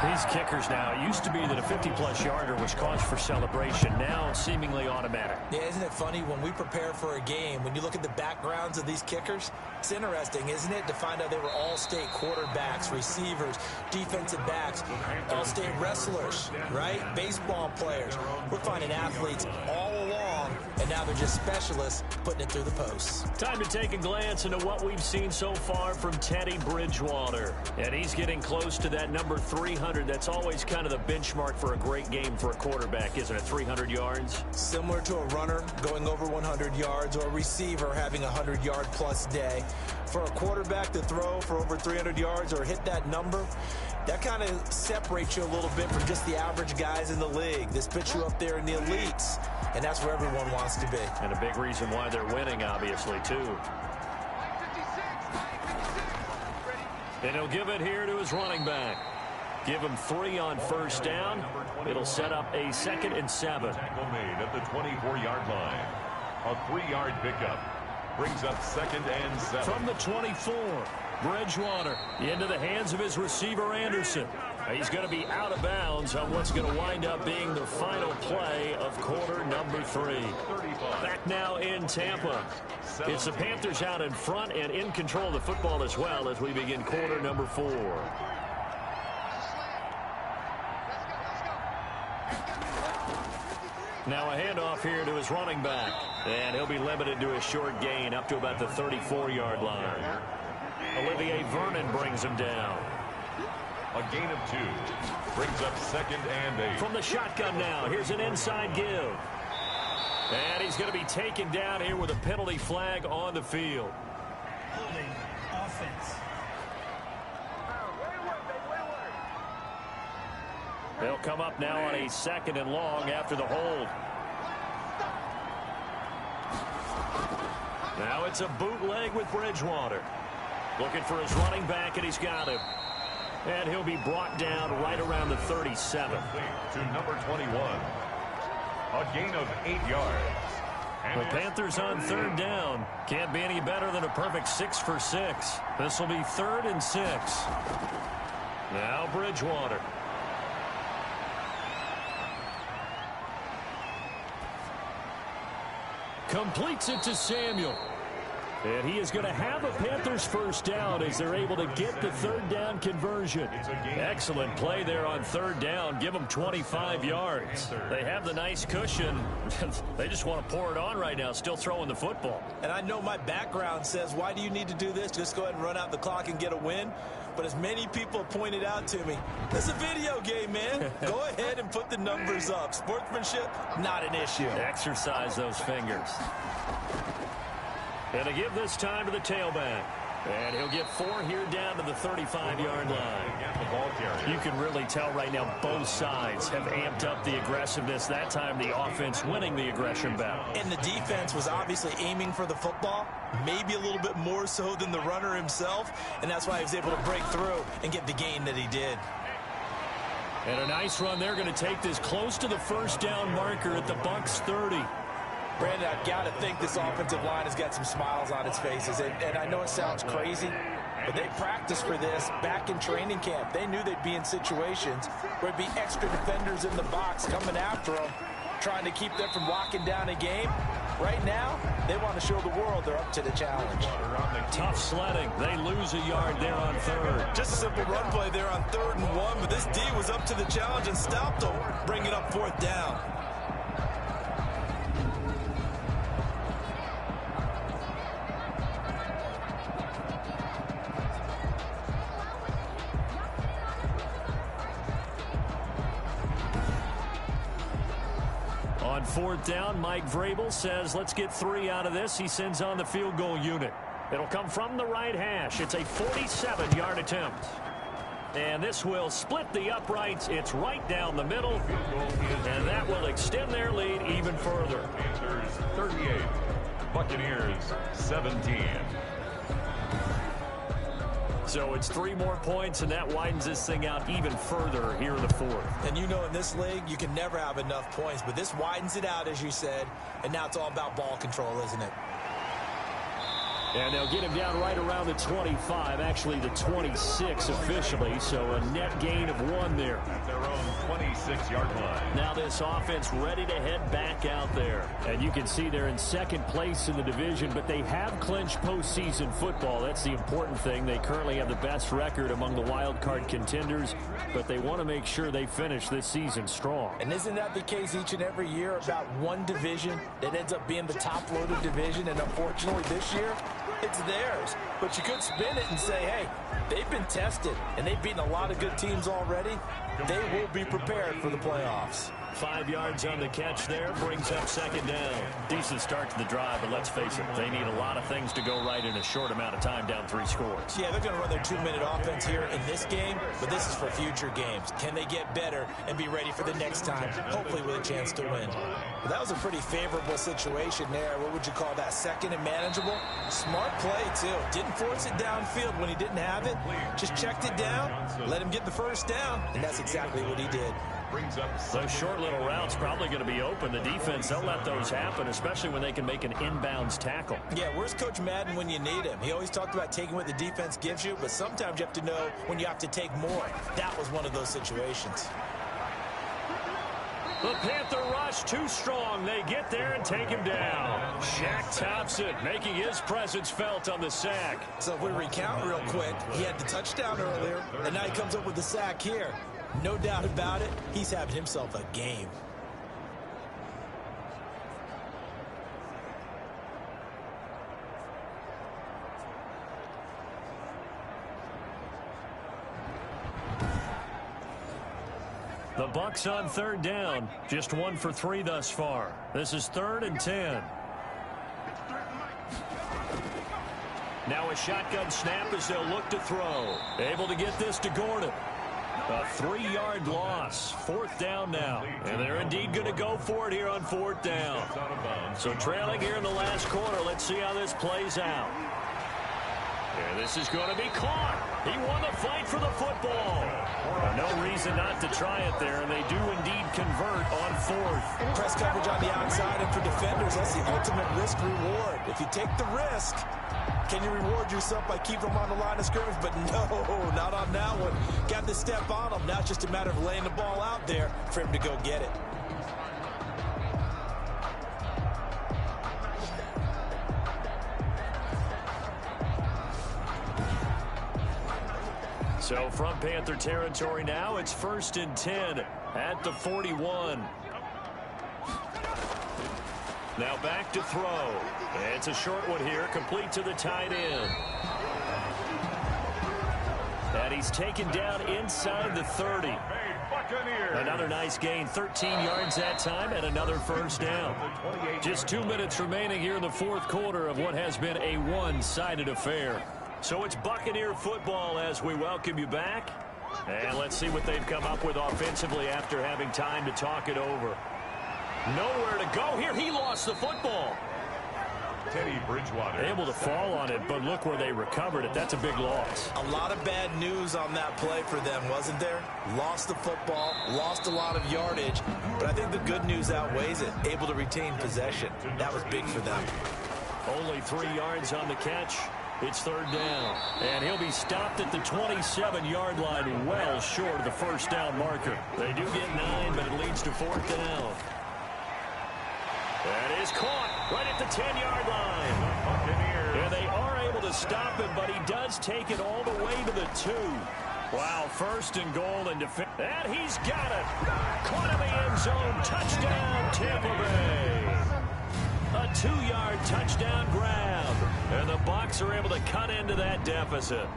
These kickers now, it used to be that a 50-plus yarder was cause for celebration. Now seemingly automatic. Yeah, isn't it funny when we prepare for a game, when you look at the backgrounds of these kickers, it's interesting, isn't it, to find out they were all-state quarterbacks, receivers, defensive backs, all-state wrestlers, right? Baseball players. We're finding athletes all along, and now they're just specialists putting it through the posts. Time to take a glance into what we've seen so far from Teddy Bridgewater. And he's getting close to that number 300. That's always kind of the benchmark for a great game for a quarterback, isn't it? 300 yards. Similar to a runner going over 100 yards or a receiver having a 100-yard-plus day. For a quarterback to throw for over 300 yards or hit that number, that kind of separates you a little bit from just the average guys in the league. This puts you up there in the elites, and that's where everyone wants to be. And a big reason why they're winning, obviously, too. And he'll give it here to his running back. Give him 3 on 1st down. It'll set up a 2nd and 7. Tackle made at the 24-yard line. A 3-yard pickup brings up 2nd and 7. From the 24, Bridgewater into the hands of his receiver, Anderson. He's going to be out of bounds on what's going to wind up being the final play of quarter number 3. Back now in Tampa. It's the Panthers out in front and in control of the football as well as we begin quarter number 4. Now a handoff here to his running back. And he'll be limited to a short gain up to about the 34-yard line. Olivier Vernon brings him down. A gain of 2 brings up 2nd and 8. From the shotgun now, here's an inside give. And he's going to be taken down here with a penalty flag on the field. Holding offense. They'll come up now on a 2nd and long after the hold. Now it's a bootleg with Bridgewater. Looking for his running back, and he's got him. And he'll be brought down right around the 37. To number 21. A gain of 8 yards. And The Panthers on 3rd down. Can't be any better than a perfect 6 for 6. This will be 3rd and 6. Now Bridgewater. Completes it to Samuel. And he is going to have a Panthers 1st down as they're able to get the 3rd down conversion. Excellent play there on 3rd down. Give them 25 yards. They have the nice cushion. They just want to pour it on right now, still throwing the football. And I know my background says, why do you need to do this? Just go ahead and run out the clock and get a win. But as many people pointed out to me, it's a video game, man. Go ahead and put the numbers up. Sportsmanship, not an issue. Exercise those fingers. And to give this time to the tailback. And he'll get 4 here down to the 35-yard line. You can really tell right now both sides have amped up the aggressiveness. That time the offense winning the aggression battle. And the defense was obviously aiming for the football, maybe a little bit more so than the runner himself, and that's why he was able to break through and get the gain that he did. And a nice run there, going to take this close to the 1st down marker at the Bucs 30. Brandon, I've got to think this offensive line has got some smiles on its faces. And I know it sounds crazy, but they practiced for this back in training camp. They knew they'd be in situations where it'd be extra defenders in the box coming after them, trying to keep them from locking down a game. Right now, they want to show the world they're up to the challenge. Tough sledding. They lose a yard there on 3rd. Just a simple run play there on 3rd and 1, but this D was up to the challenge and stopped them, bringing up 4th down. On On fourth down, Mike Vrabel says, let's get 3 out of this. He sends on the field goal unit. It'll come from the right hash. It's a 47-yard attempt. And this will split the uprights. It's right down the middle. And that will extend their lead even further. Panthers 38, Buccaneers 17. So it's 3 more points, and that widens this thing out even further here in the fourth. And you know, in this league, you can never have enough points, but this widens it out, as you said, and now it's all about ball control, isn't it? And they'll get him down right around the 25, actually the 26 officially, so a net gain of 1 there. At their own 26-yard line. Now this offense ready to head back out there. And you can see they're in second place in the division, but they have clinched postseason football. That's the important thing. They currently have the best record among the wild card contenders, but they want to make sure they finish this season strong. And isn't that the case each and every year about one division that ends up being the top-loaded division? And unfortunately this year, it's theirs. But you could spin it and say, hey, they've been tested, and they've beaten a lot of good teams already. They will be prepared for the playoffs. 5 yards on the catch there, brings up second down. Decent start to the drive, but let's face it, they need a lot of things to go right in a short amount of time, down 3 scores. Yeah, they're going to run their 2-minute offense here in this game, but this is for future games. Can they get better and be ready for the next time, hopefully with a chance to win? But that was a pretty favorable situation there. What would you call that, second and manageable? Smart play, too. Didn't force it downfield when he didn't have it. Just checked it down, let him get the first down, and that's exactly what he did. Those short little routes probably going to be open. The defense, they'll let those happen, especially when they can make an inbounds tackle. Yeah, where's Coach Madden when you need him? He always talked about taking what the defense gives you, but sometimes you have to know when you have to take more. That was one of those situations. The Panther rush too strong. They get there and take him down. Shaq Thompson making his presence felt on the sack. So if we recount real quick, he had the touchdown earlier, and now he comes up with the sack here. No doubt about it, he's having himself a game. The Bucs on third down. Just 1 for 3 thus far. This is 3rd and 10. Now a shotgun snap as they'll look to throw. Able to get this to Gordon. A 3-yard loss. 4th down now. And they're indeed going to go for it here on 4th down. So trailing here in the last quarter. Let's see how this plays out. And this is going to be caught. He won the fight for the football. No reason not to try it there, and they do indeed convert on 4th. Press coverage on the outside, and for defenders, that's the ultimate risk-reward. If you take the risk, can you reward yourself by keeping them on the line of scrimmage? But no, not on that one. Got the step on them. Now it's just a matter of laying the ball out there for him to go get it. So from Panther territory now, it's 1st and 10 at the 41. Now back to throw. It's a short one here, complete to the tight end. And he's taken down inside the 30. Another nice gain, 13 yards that time, and another first down. Just 2 minutes remaining here in the 4th quarter of what has been a one-sided affair. So it's Buccaneer football as we welcome you back. And let's see what they've come up with offensively after having time to talk it over. Nowhere to go here. He lost the football. Teddy Bridgewater. Able to fall on it, but look where they recovered it. That's a big loss. A lot of bad news on that play for them, wasn't there? Lost the football, lost a lot of yardage, but I think the good news outweighs it. Able to retain possession. That was big for them. Only 3 yards on the catch. It's 3rd down, and he'll be stopped at the 27-yard line, well short of the first down marker. They do get 9, but it leads to 4th down. That is caught right at the 10-yard line. And they are able to stop him, but he does take it all the way to the 2. Wow, 1st and goal and defense. And he's got it. Caught in the end zone. Touchdown, Tampa Bay. A 2-yard touchdown grab. And the Bucs are able to cut into that deficit.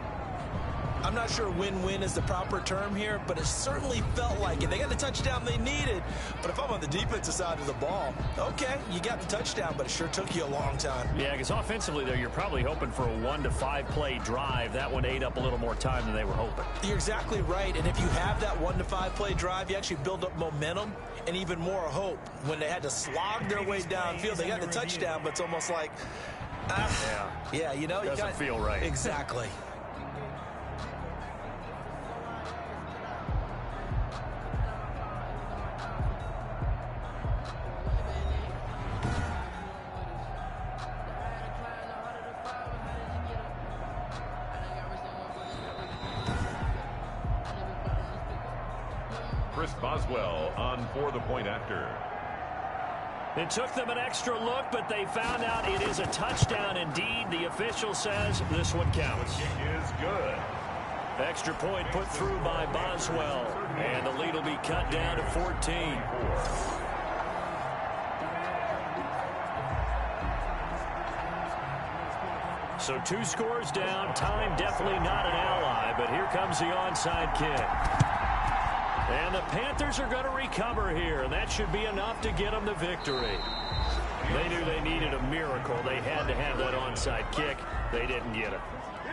I'm not sure win-win is the proper term here, but it certainly felt like it. They got the touchdown they needed, but if I'm on the defensive side of the ball, okay, you got the touchdown, but it sure took you a long time. Yeah, because offensively there, you're probably hoping for a 1 to 5 play drive. That one ate up a little more time than they were hoping. You're exactly right, and if you have that 1 to 5 play drive, you actually build up momentum and even more hope. When they had to slog their way downfield, they got the touchdown, but it's almost like, yeah, you know, doesn't feel right. Exactly. Chris Boswell on for the point after. It took them an extra look, but they found out it is a touchdown indeed. The official says this one counts. Kick is good. Extra point put through by Boswell, and the lead will be cut down to 14. So 2 scores down. Time definitely not an ally, but here comes the onside kick. And the Panthers are going to recover here, and that should be enough to get them the victory. They knew they needed a miracle. They had to have that onside kick. They didn't get it.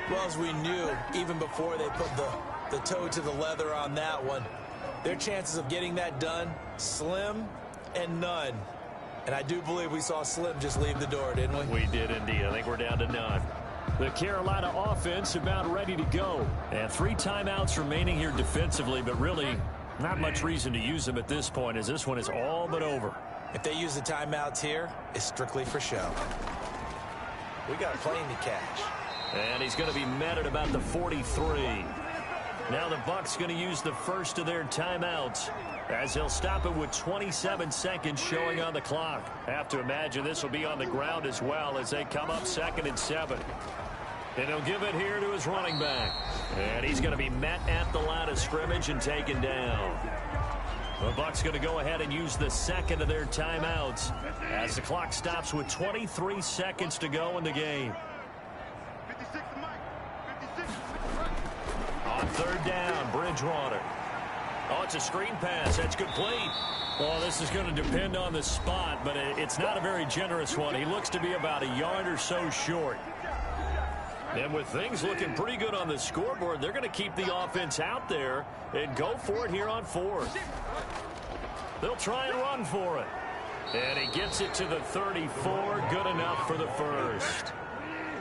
Well, as we knew, even before they put the toe to the leather on that one, their chances of getting that done, slim and none. And I do believe we saw Slim just leave the door, didn't we? We did indeed. I think we're down to none. The Carolina offense about ready to go. And 3 timeouts remaining here defensively, but really not much reason to use them at this point, as this one is all but over. If they use the timeouts here, it's strictly for show. We got a plane to catch. And he's going to be met at about the 43. Now the Bucs going to use the first of their timeouts, as they'll stop it with 27 seconds showing on the clock. Have to imagine this will be on the ground as well as they come up 2nd and 7. And he'll give it here to his running back. And he's going to be met at the line of scrimmage and taken down. The Bucs going to go ahead and use the second of their timeouts as the clock stops with 23 seconds to go in the game. On 3rd down, Bridgewater. Oh, it's a screen pass. That's complete. Well, this is going to depend on the spot, but it's not a very generous one. He looks to be about a yard or so short. And with things looking pretty good on the scoreboard, they're going to keep the offense out there and go for it here on 4th. They'll try and run for it. And he gets it to the 34. Good enough for the first.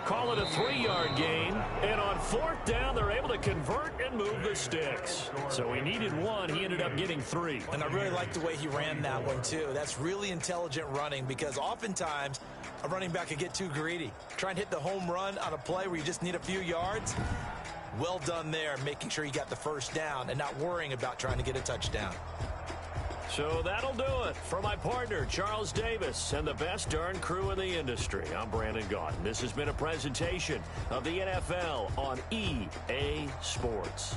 Call it a 3-yard gain. And on 4th down, they're able to convert and move the sticks. So he needed 1. He ended up getting 3. And I really like the way he ran that one, too. That's really intelligent running, because oftentimes a running back could get too greedy. Try and hit the home run on a play where you just need a few yards. Well done there, making sure you got the first down and not worrying about trying to get a touchdown. So that'll do it for my partner, Charles Davis, and the best darn crew in the industry. I'm Brandon Gaudin. This has been a presentation of the NFL on EA Sports.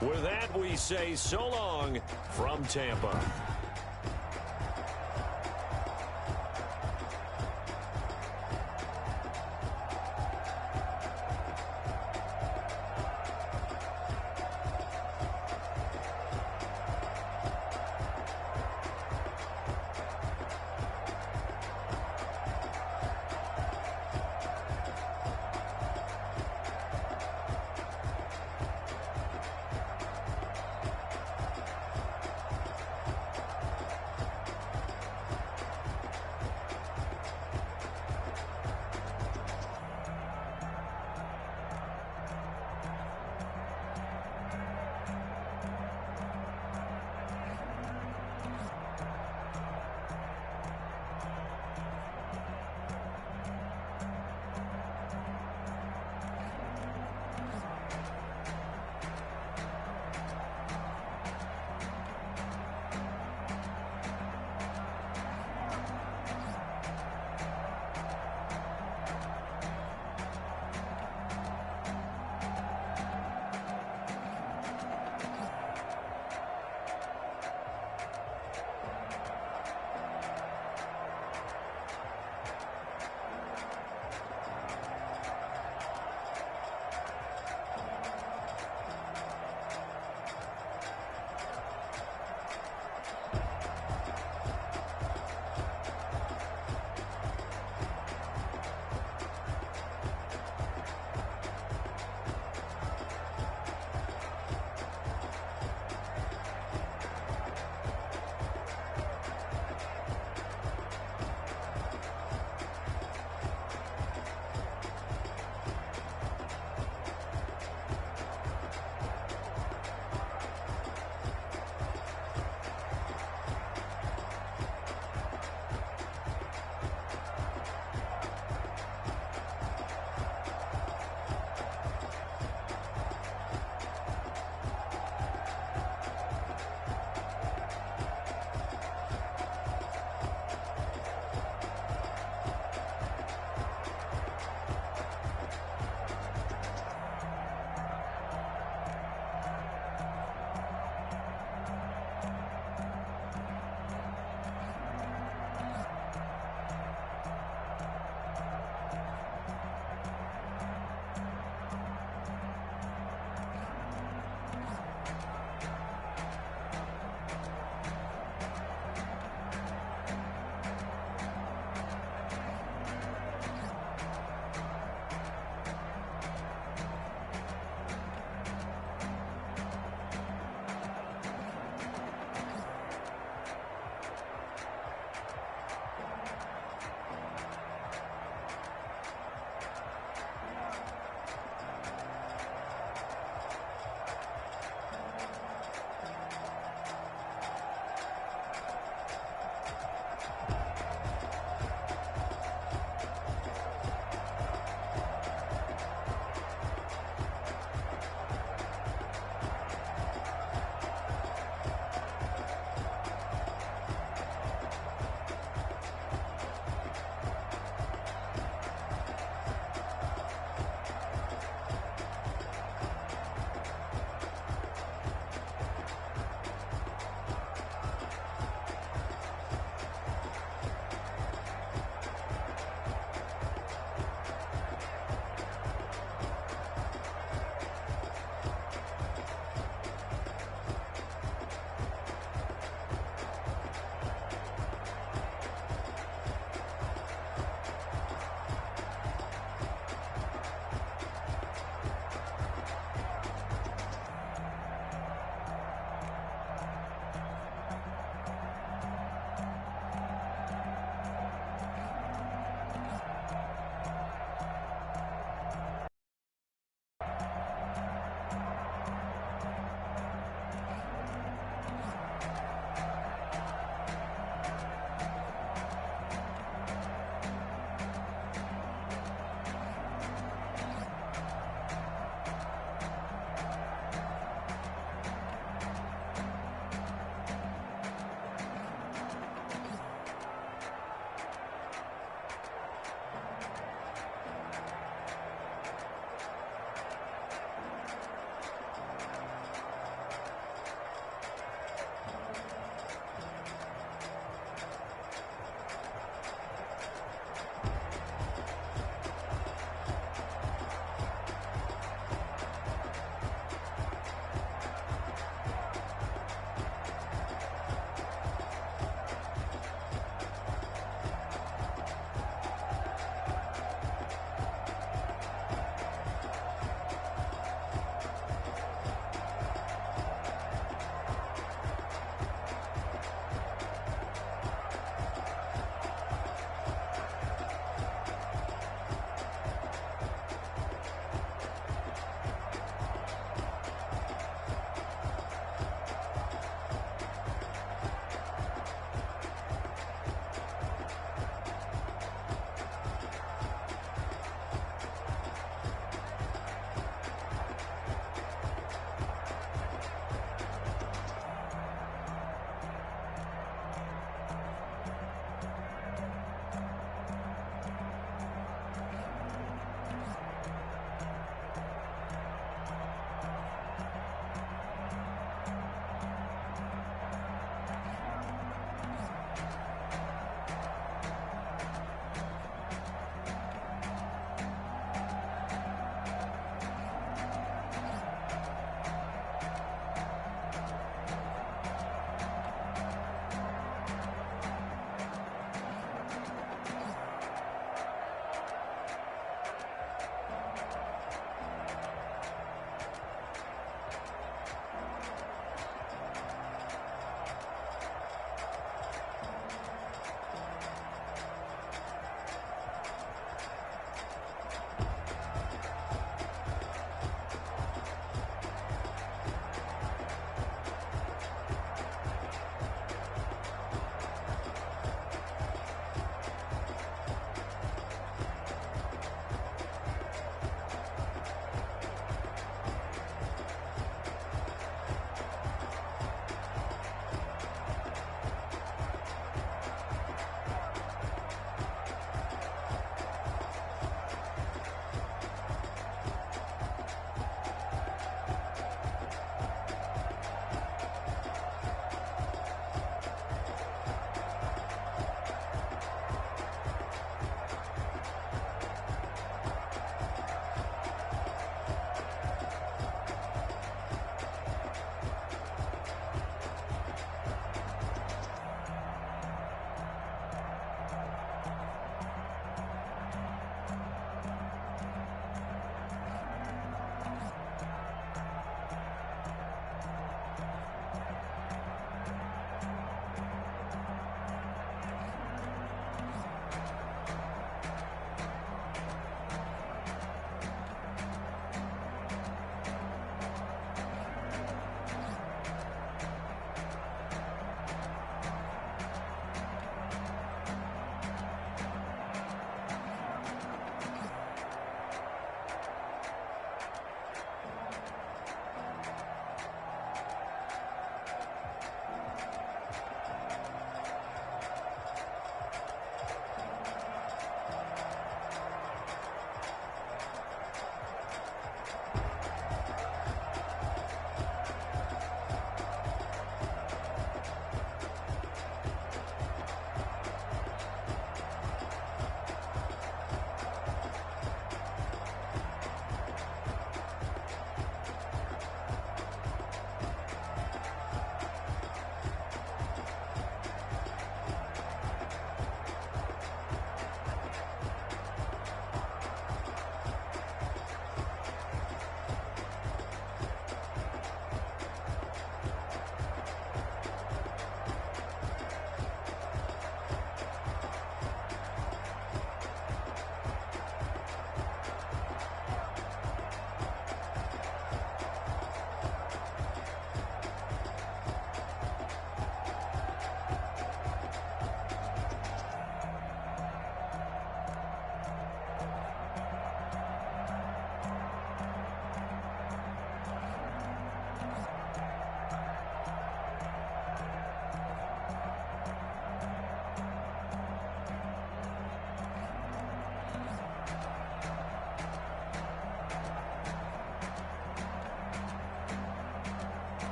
With that, we say so long from Tampa.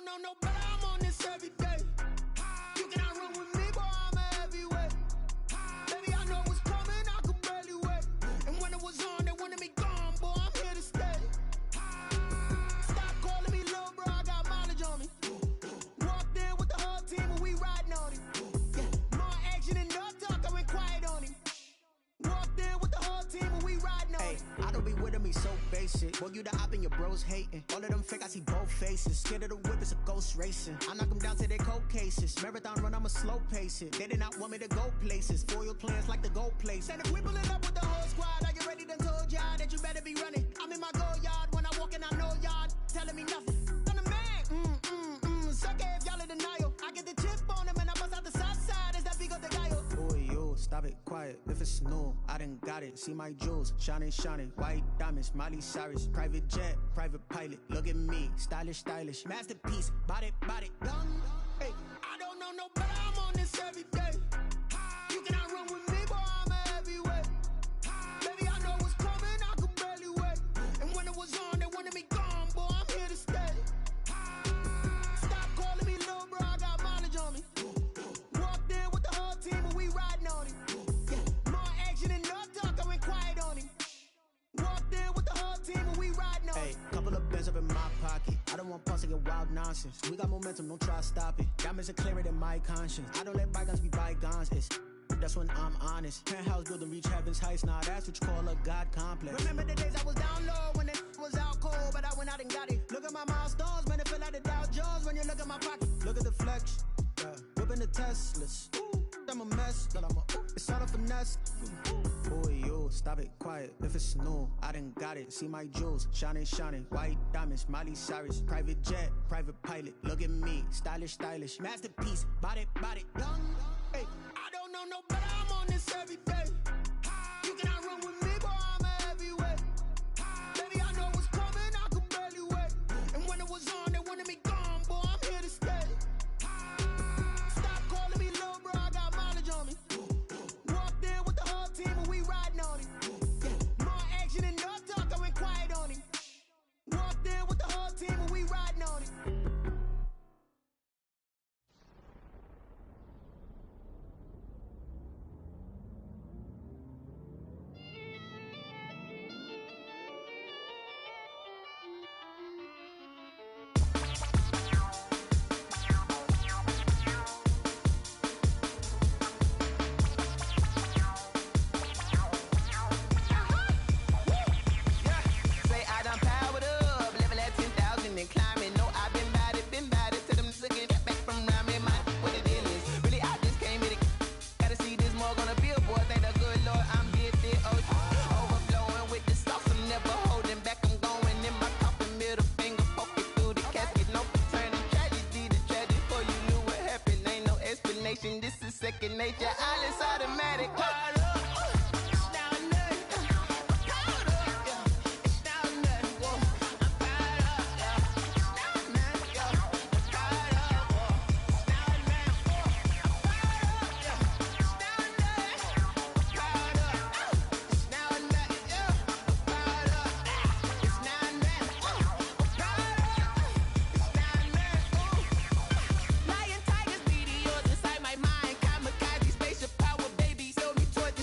don't know no better, I'm on this every day. You cannot run with me, boy, I'm a heavyweight. Baby, I know what's coming, I could barely wait. And when it was on, they wanted me gone, boy, I'm here to stay. Stop calling me little bro, I got mileage on me. Walked in with the whole team and we riding on him. Yeah, more action and no talk, I went quiet on him. Walked in with the whole team and we riding on him. I don't be with me so basic. Boy, you the op and your bros hating. All of them fake, I see both faces. Scared of the whip, it's a ghost racing. I knock them down to their cold cases. Marathon run, I'ma slow pace it. They did not want me to go places. Foil plans like the gold place. And if we pulling up with the whole squad, are you ready? Done told y'all that you better be running. I'm in my go yard. When I walk in, I know y'all telling me nothing. I'm the man. Suck it if y'all in denial. I get the chip on him and I bust out the south side. Is that big of the guy? Boy, yo, stop it, quiet. If it's new, I done got it. See my jewels, shining, shining. White diamonds, Miley Cyrus. Private jet, private pilot. Look at me, stylish, stylish. Masterpiece, body, young. Hey, I don't know no better, I'm on this every day. You cannot run with me, boy, I'm a heavyweight. Baby, I know what's coming, I could barely wait. And when it was on, they wanted me gone, boy, I'm here to stay. Stop calling me little bro, I got mileage on me. Walked in with the whole team and we riding on him. Yeah, more action and no talk, I went quiet on him. Walked in with the whole team and we riding on him. hey, couple of bands up in my pocket. I don't want pause to get wild nonsense. We got momentum, don't try to stop it. Diamonds are clearer than my conscience. I don't let bygones be bygones. That's when I'm honest. Penthouse building reach heaven's heights. Nah, that's what you call a God complex. Remember the days I was down low when it was out cold, but I went out and got it. Look at my milestones, man, it feel like the Dow Jones when you look at my pocket. Look at the flex, whipping the Teslas. I'm a mess, but it's all a finesse. Boy, yo, stop it, quiet. If it's new, I done got it. See my jewels, shining, shining. White diamonds, Miley Cyrus. Private jet, private pilot. Look at me, stylish, stylish. Masterpiece, body, young. Hey, I don't know no better, I'm on this every day. You cannot run with me, boy, I'm a heavyweight. Baby, I know what's coming, I could barely wait. And when it was on, they wanted me gone, boy, I'm here to stay. Stop calling me little bro, I got mileage on me. Walked in with the whole team and we riding on him. Yeah, more action and no talk, I went quiet on him. Walked in with the whole team and we riding on him. This is second nature, all is automatic. Lion, tigers, meteors inside my mind. Kamikaze, spaceship power, baby. Show me toward the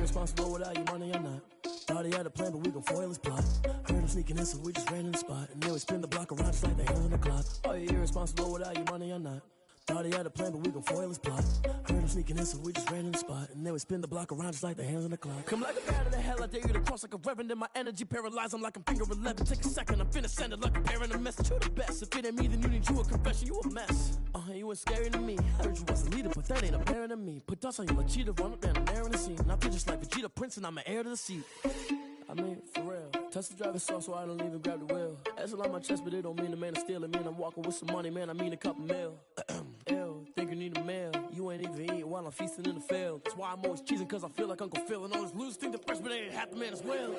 irresponsible without your money or not. Thought he had a plan, but we gon' foil his plot. Heard him sneaking in, so we just ran in the spot. And then we spin the block around just like the hands on the clock. Are you irresponsible without your money or not? Thought he had a plan, but we gon' foil his plot. Heard him sneaking in, so we just ran in the spot. And then we spin the block around just like the hands on the clock. Come like a bat in the hell, I dare you to cross like a reverend. And my energy paralyzed, I'm like I'm finger 11. Take a second, I'm finna send it like a parent a message. You the best, if it ain't me, then you need you a confession. You a mess, you ain't scary to me. I heard you was a leader, but that ain't apparent to me. Put dust on you like cheetah, run up down the air in the scene. And I feel just like Vegeta Prince, and I'm an heir to the seat. I mean, for real. Touch the driver's soft, so I don't even grab the wheel. That's on my chest, but it don't mean the man is stealing. Mean I'm walking with some money, man, I mean a couple mil. Ew, think you need a meal. You ain't even eating while I'm feasting in the field. That's why I'm always cheesing, cause I feel like Uncle Phil. And all this losers think the freshman ain't half the man as well.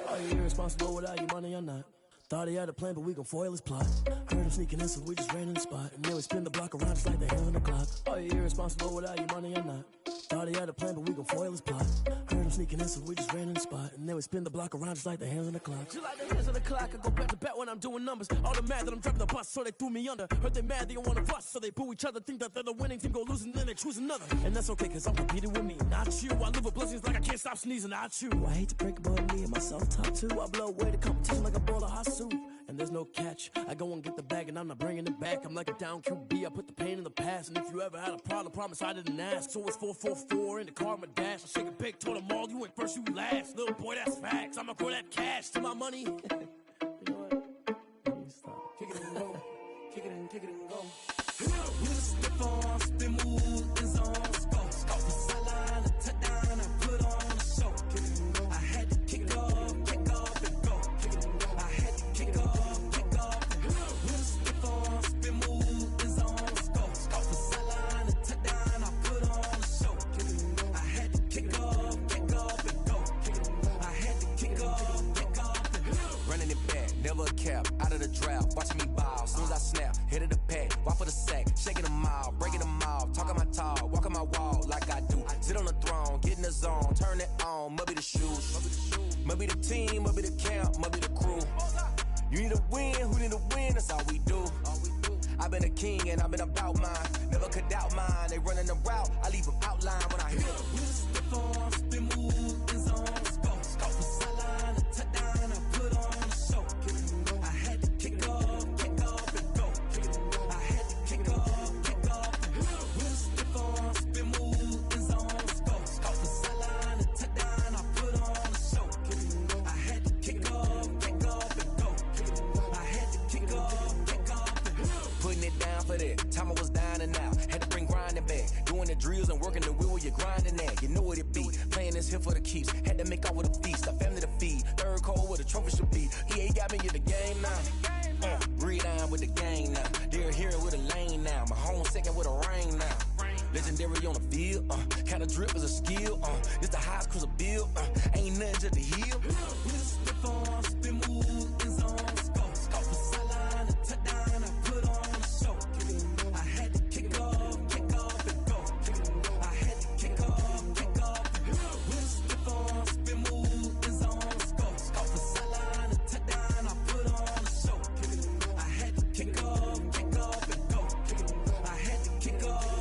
Are you irresponsible without your money or not? Thought he had a plan, but we gon' foil his plot. Heard him sneaking in, so we just ran in the spot. And then we spin the block around just like the hands on the clock. Are you irresponsible without your money or not? Thought he had a plan, but we gon' foil his plot. Heard him sneaking in, so we just ran in the spot. And then we spin the block around just like the hands on the clock. Just like the hands on the clock, I go back to back when I'm doing numbers. All the mad that I'm driving the bus, so they threw me under. Heard they mad, they don't wanna bust, so they boo each other. Think that they're the winning team, go losing, then they choose another. And that's okay, cause I'm competing with me, not you. I live with blessings like I can't stop sneezing, not you. I hate to break it, but me and myself top two. I blow away the competition like a bowl of hot soup. And there's no catch. I go and get the bag and I'm not bringing it back. I'm like a down QB, I put the pain in the past. And if you ever had a problem, promise I didn't ask. So it's 444 in the car, my dash. I shake it big, told them all, you went first, you last. Little boy, that's facts. I'ma throw that cash to my money. You know what? Let me stop. Kick it and go. Kick it and go. With a stiff on, spin move, is on, go. From the sideline to touchdown, I put on a show. Kick it and go. I had to kick off and go. Kick it and go. I had to kick off. Out of the drought, watching me ball. Soon as I snap, hit of the pack, walk for the sack, shaking them all, breaking them off, talking my talk, walking my wall like I do. Sit on the throne, get in the zone, turn it on, must be the shoes, must be the team, must be the camp, must be the crew. You need a win, who need a win? That's all we do. I've been a king and I've been about mine, never could doubt mine. They running the route, I leave them outline when I hit them. We step on, spin move, is on, go. From sideline to touchdown, I put on a show. Time I was down and out, had to bring grinding back. Doing the drills and working the wheel where you're grinding at. You know what it be, playing this here for the keeps. Had to make out with a feast, a family to feed. Third cold where the trophy should be. EA got me in the game now. Breathe down with the game now. They're hearing with a lane now. My home second with a rain now. Legendary on the field, kind of drip is a skill. It's the highest cruiser bill, ain't nothing just to heal. With a stiff on, spin move, is on, go. From sideline to touchdown, I put on a show. I had to kick off and go. I had to kick off. With a stiff on, spin move, is on, go. From sideline to touchdown, I put on a show. I had to kick off and go. I had to kick off.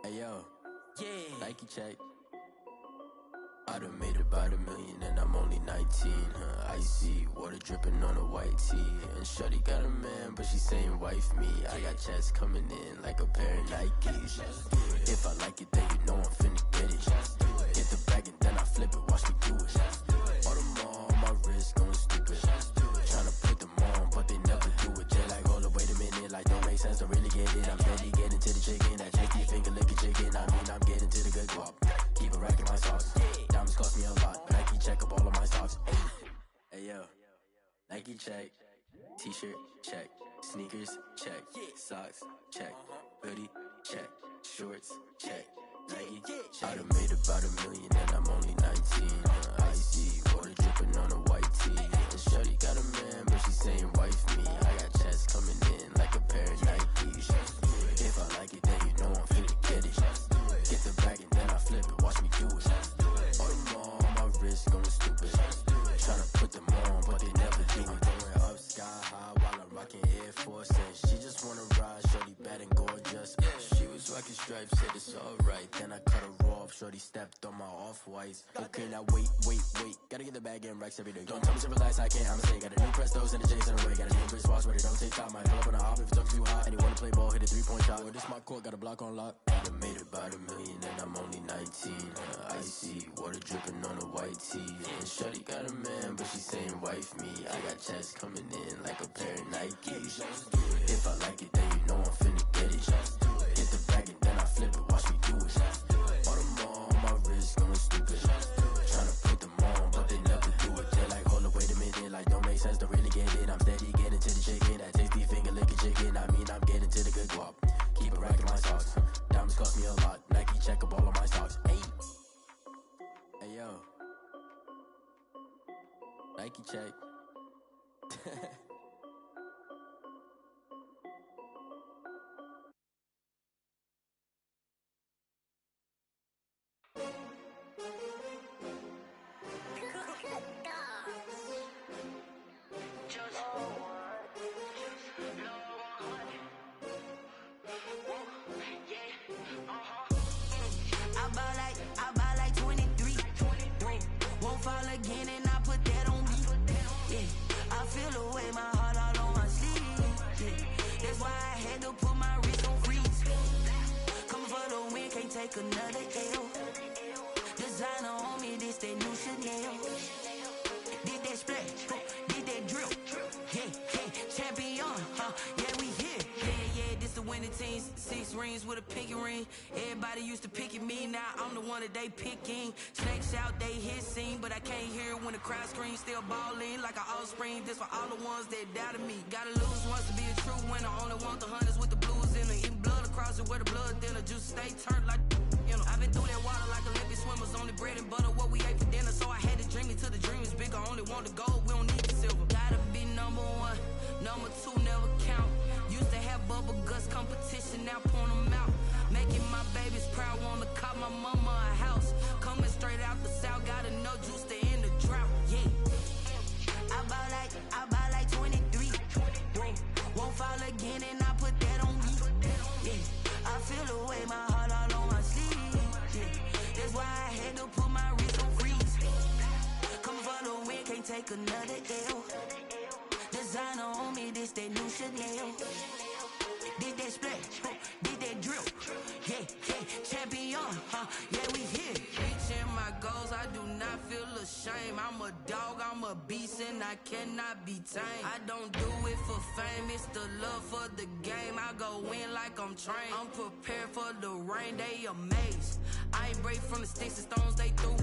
Hey yo, yeah. Nike check. I done made about $1 million and I'm only 19, Icy, water dripping on a white tee. And shawty got a man, but she saying wife me. I got checks coming in like a pair of Nikes. If I like it, then you know I'm finna get it. Get the bag and then I flip it, watch me do it. All them on my wrist going stupid. Tryna put them on, but they never do it. They're like, hold up, wait a minute, like don't make sense, don't really get it. I'm steady getting to the chicken, that check your finger licking chicken. I mean, I'm getting to the good guap. Keep a rack in my sauce. Diamonds cost me a lot. Nike check up all of my socks. Hey yo, Nike check. T-shirt check. Sneakers check. Socks check. Hoodie check. Shorts check. I done made about $1 million and I'm only 19. Icy water dripping on a white tee. And shorty got a man, but she saying wife me. I got checks coming in like a pair of Nikes. If I like it, then you know I'm finna get it. Get the bag and then I flip it, watch me do it. All them all on my wrist going stupid. Tryna put them on, but they never do it. Going up sky high while I'm rocking Air Force. And she just wanna ride, shorty bad and gorgeous. She was rocking stripes, said it's alright. Then I cut her off, shorty stepped on my off-whites. Okay, now wait. Gotta get the bag and racks every day. Don't tell me to relax, I can't, I'ma say. Got a new Prestos and a J's in the way. Got a new wristwatch, but it don't take time. Might pull up on a hop if it's talking too hot. And you wanna play ball, hit a 3-point shot. Well, this my court, got a block on lock. I done made about $1 million and I'm only 19. Icy water dripping on a white tee. And shorty got a man, but she saying wife me. I got checks coming in like a pair of Nikes. If I like it, then you know I'm finna get it. Get the bag and then I flip it, watch me do it. All them all on my wrist going stupid. Tryna put them on, but they never do it. They're like, hold up, wait a minute, like don't make sense to really get it. I'm steady getting to the chicken, that tasty finger licking chicken. I mean, I'm getting to the good guap. Keep it racking my socks. Diamonds cost me a lot. Nike check up all of my stocks. Hey yo, Nike check. I buy like 23. Won't fall again and I put that on me. Yeah, I feel the way, my heart all on my sleeve. Yeah, that's why I had to put my wrist on freeze. Coming for the win, can't take another L. Designer on me, this that new Chanel. Did that splash, did that drill. Yeah, champion, yeah, we here. Yeah, this the winning team. 6 rings with a pinky ring. Everybody used to pick at me, now I'm the one that they picking. Snakes out, they hit scene, but I can't hear it when the crowd screams. Still balling like an offspring. This for all the ones that doubted me. Gotta lose once to be a true winner. Only want the hunters with the blues in it. Eating blood across it where the blood thinner. Juice stay turned like, you know. I've been through that water like Olympic swimmers. Only bread and butter, what we ate for dinner. So I had to dream it till the dream is bigger. Only want the gold, we don't need the silver. Gotta be number 1, number 2 never count. Used to have bubble guts competition, now point them out. Making my babies proud, wanna cop my mama a house. Coming straight out the south, gotta know juice to end the drought. Yeah, I buy like 23. Won't fall again and I put that on me. Yeah, I feel the way, my heart all on my sleeve. Yeah, that's why I had to put my wrist on freeze. Coming for the win, can't take another L. Designer on me, this that new Chanel. Did that splash, did that drill. Yeah, champion, yeah, we here. Reaching my goals, I do not feel ashamed. I'm a dog, I'm a beast, and I cannot be tamed. I don't do it for fame, it's the love for the game. I go in like I'm trained. I'm prepared for the rain, they amazed. I ain't break from the sticks and stones they threw.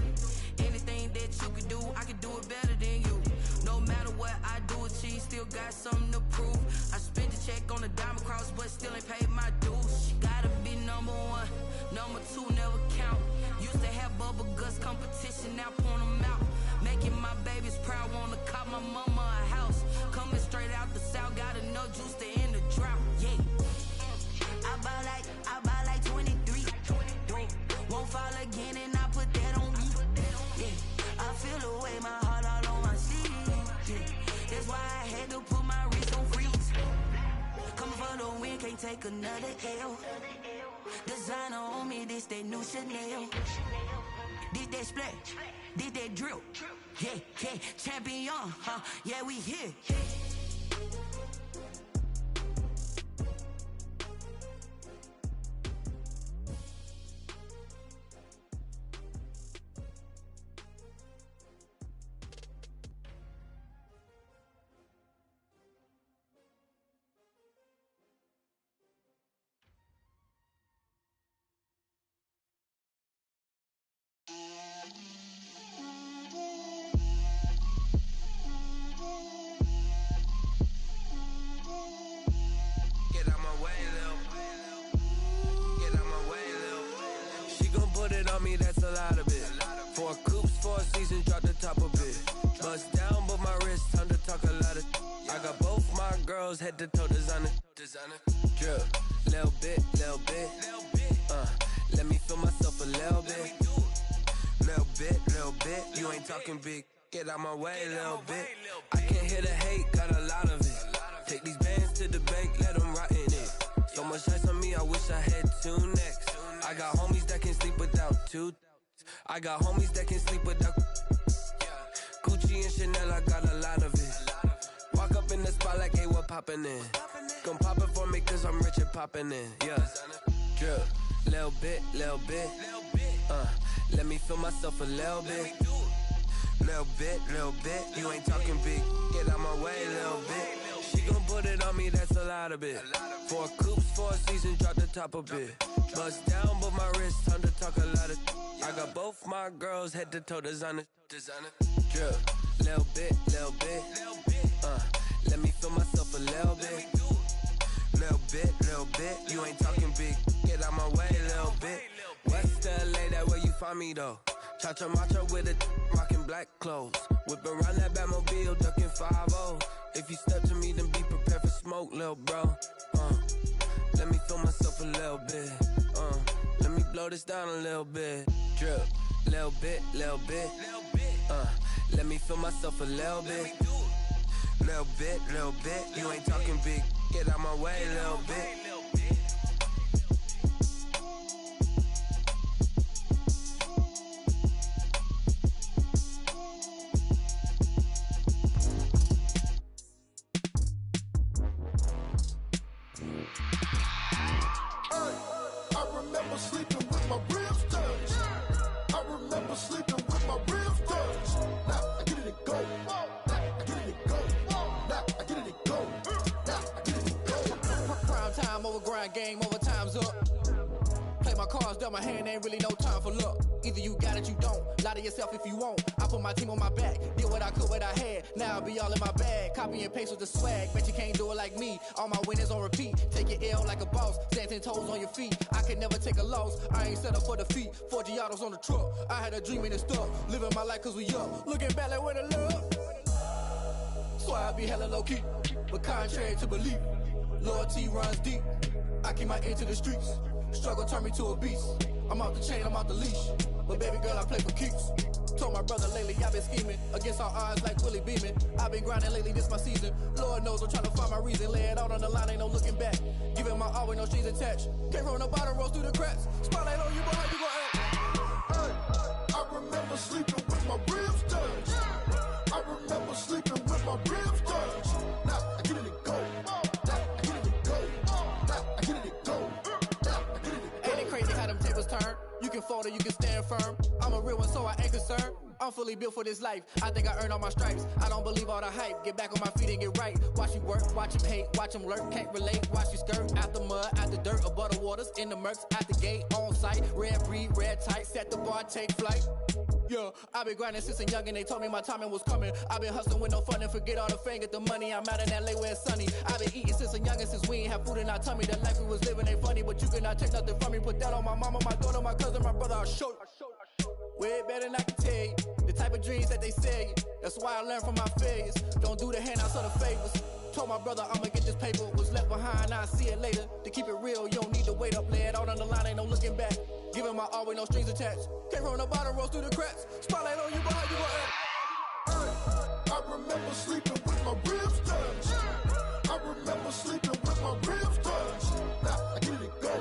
Anything that you could do, I could do it better than you. No matter what I do, achieve, still got something to prove. I spent the check on the diamond cross, but still ain't paid my dues. Gotta be number 1, number 2 never count. Used to have bubble guts competition, now point them out. Making my babies proud, wanna cop my mama a house. Coming straight out the south, gotta know juice to end the drought. Yeah, I buy like 23. Won't fall again and I put that on me. Yeah, I feel the way, my heart all on my sleeve. Yeah, that's why I had to put my wrist on freeze. Coming for the win, can't take another L. Designer on me, this that new Chanel. Did that splash, did that drill. Yeah, champion, yeah, we here. my wrist, time to talk a lot of. I got both my girls head to toe designer. Drip, little bit. Let me feel myself a little bit. Little bit. You ain't talking big. Get out my way, little bit. I can't hear the hate, got a lot of it. Take these bands to the bank, let them rot in it. So much ice on me, I wish I had 2 necks. I got homies that can sleep without 2. I got homies that can sleep without. Gucci and Chanel, I got a lot of it. Walk up in the spot like, hey, what poppin' in? Gon' pop it for me cause I'm rich and poppin' in. Yeah, drip, little bit. Let me feel myself a little bit. Little bit. You ain't talking big. Get out my way, little bit. She gon' put it on me, that's a lot of it. 4 coupes, 4 seasons, drop the top a bit. Bust down, but my wrist, time to talk a lot of. I got both my girls head to toe designer. Drip, little bit. Let me feel myself a little bit. Little bit. You ain't talking big. Get out my way, little bit. West LA, that where you find me though. Cha-cha matcha with a rockin' black clothes. Whip around that Batmobile, ducking 5-0. If you step to me, then be prepared for smoke, lil' bro. Let me feel myself a little bit. Let me blow this down a little bit. Drip, little bit. Let me feel myself a little bit. Little bit. You ain't talking big. Get out my way, little bit. Sleeping with my ribs touched. I remember sleeping with my ribs touched. Now I get it and go. Prime time over grind, game over, time's up. Play my cards, dealt my hand, ain't really no time for luck. Either you got it, you don't. Lie to yourself if you won't. I put my team on my back, did what I could, what I had. Now I be all in my bag, copy and paste with the swag. Bet you can't do it like me. All my winners on repeat. Take your L like a boss, stand 10 toes on your feet. I can never take a loss. I ain't set up for defeat. 4 Giottos on the truck. I had a dream and it stuck. Living my life cause we up. Looking back like where the love. So I be hella low key, but contrary to belief, loyalty runs deep. I keep my ear to the streets. Struggle turned me to a beast. I'm out the chain, I'm out the leash. But baby girl, I play for keeps. Told my brother lately, I've been scheming against all odds like Willie Beeman. I've been grinding lately, this my season. Lord knows I'm trying to find my reason. Lay it out on the line, ain't no looking back. Giving my all with no strings attached. Can't roll no bottom, roll through the cracks. Spotlight on you, but how you gon' act? I remember sleeping with my ribs touched. I remember sleeping with my ribs touched. Now I get it and go. Ain't it crazy how them tables turn? You can fold or you can stand firm. I'm a real one, so I ain't concerned. I'm fully built for this life. I think I earned all my stripes. I don't believe all the hype. Get back on my feet and get right. Watch you work, watch him hate, watch him lurk. Can't relate, watch you skirt. Out the mud, out the dirt, above the waters, in the murks, out the gate, on site. Red breed, red tight, set the bar, take flight. Yeah, I been grinding since a young and they told me my timing was coming. I been hustling with no fun and forget all the fame, get the money. I'm out in LA where it's sunny. I been eating since a young and since we ain't have food in our tummy. The life we was living ain't funny, but you cannot take nothing from me. Put that on my mama, my daughter, my cousin, my brother, I'll show you. Way better than I can tell you. The type of dreams that they sell you. That's why I learned from my failures. Don't do the handouts or the favors. Told my brother I'ma get this paper. Was left behind, I'll see it later. To keep it real, you don't need to wait up. Lay it out on the line, ain't no looking back. Giving my all with no strings attached. Can't roll no bottom, roll through the cracks. Spotlight on you, but how you gon' act? I remember sleeping with my ribs touched. I remember sleeping with my ribs touched. Now I get it and go.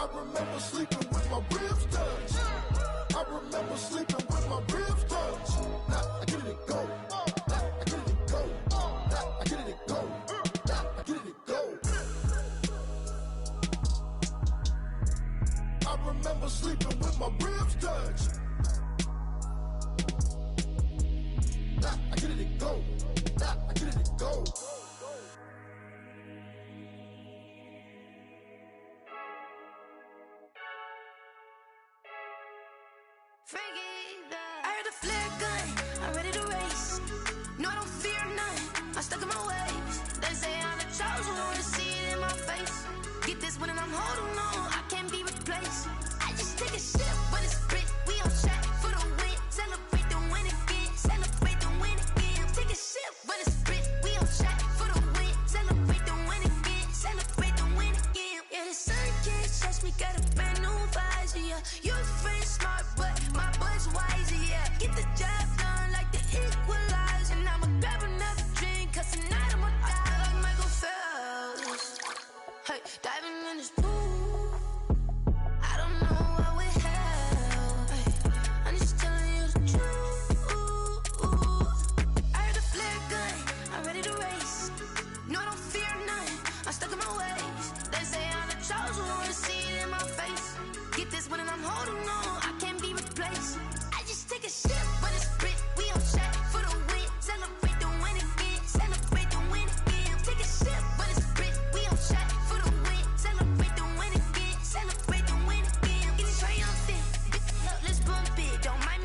I remember sleeping with my ribs touched. I remember sleeping with my ribs touched. Now I get it and go. I get it and go. I get it and go. I get it and go. I remember sleeping with my ribs touched. Now I get it and go. I get it and go. I heard the flare gun, I'm ready to race. No, I don't fear none, I'm stuck in my ways. They say I'm the chosen one, to see it in my face. Get this one and I'm holding on, I can't be replaced. I just take a sip, but it's free.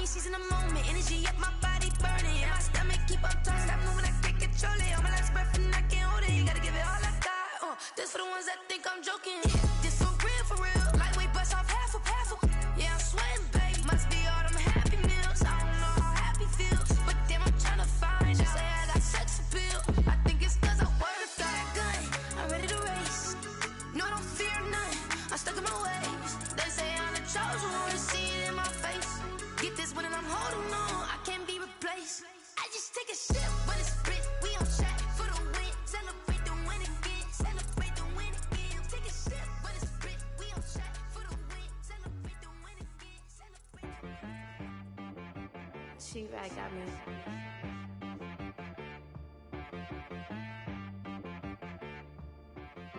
me, she's in the moment. Energy up, my body burning. And my stomach keep up turning. Stop moving, I can't control it. All my last breath and I can't hold it. You gotta give it all I got. This for the ones that think I'm joking. This for real. Lightweight bust off half a. Yeah, I'm sweating, babe. Must be all them happy meals. I don't know how happy feels. But damn, I'm trying to find out. Say I got sex appeal. I think it's cause I work. Got a gun, I'm ready to race. No, don't fear none. I'm stuck in my ways. They say I'm the chosen one. See it in my face. Get this one and I'm holding on. I can't be replaced. I just take a sip, but it's split. We on track for the win. Celebrate the win again. Celebrate the win again. Take a sip, but it's split. We on track for the win. Celebrate the win again. She right got me.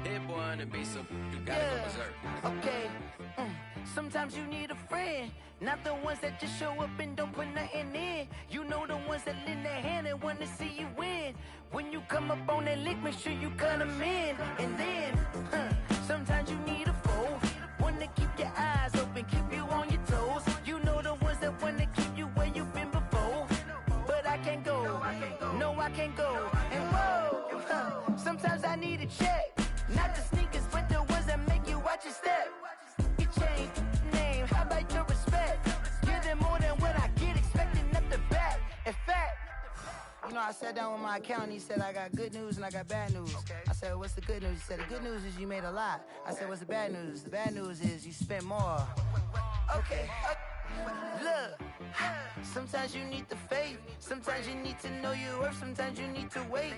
Hit boy on the beat, so you gotta go berserk. Okay. Sometimes you need a friend, not the ones that just show up and don't put nothing in. You know the ones that lend their hand and want to see you win. When you come up on that lick, make sure you cut them in. And then, sometimes you need a foe, one to keep your eyes open, keep you on your toes. You know the ones that want to keep you where you've been before. But I can't go, no I can't go. And whoa, sometimes I need a check. Not the sneakers, but the ones that make you watch your step. You change name, how about your respect? Give them more than what I get, expecting nothing back. In fact, you know, I sat down with my accountant, he said I got good news and I got bad news. I said, what's the good news? He said, the good news is you made a lot. I said, what's the bad news? The bad news is you spent more. Okay. Look, sometimes you need the faith. Sometimes you need to know your worth. Sometimes you need to wait.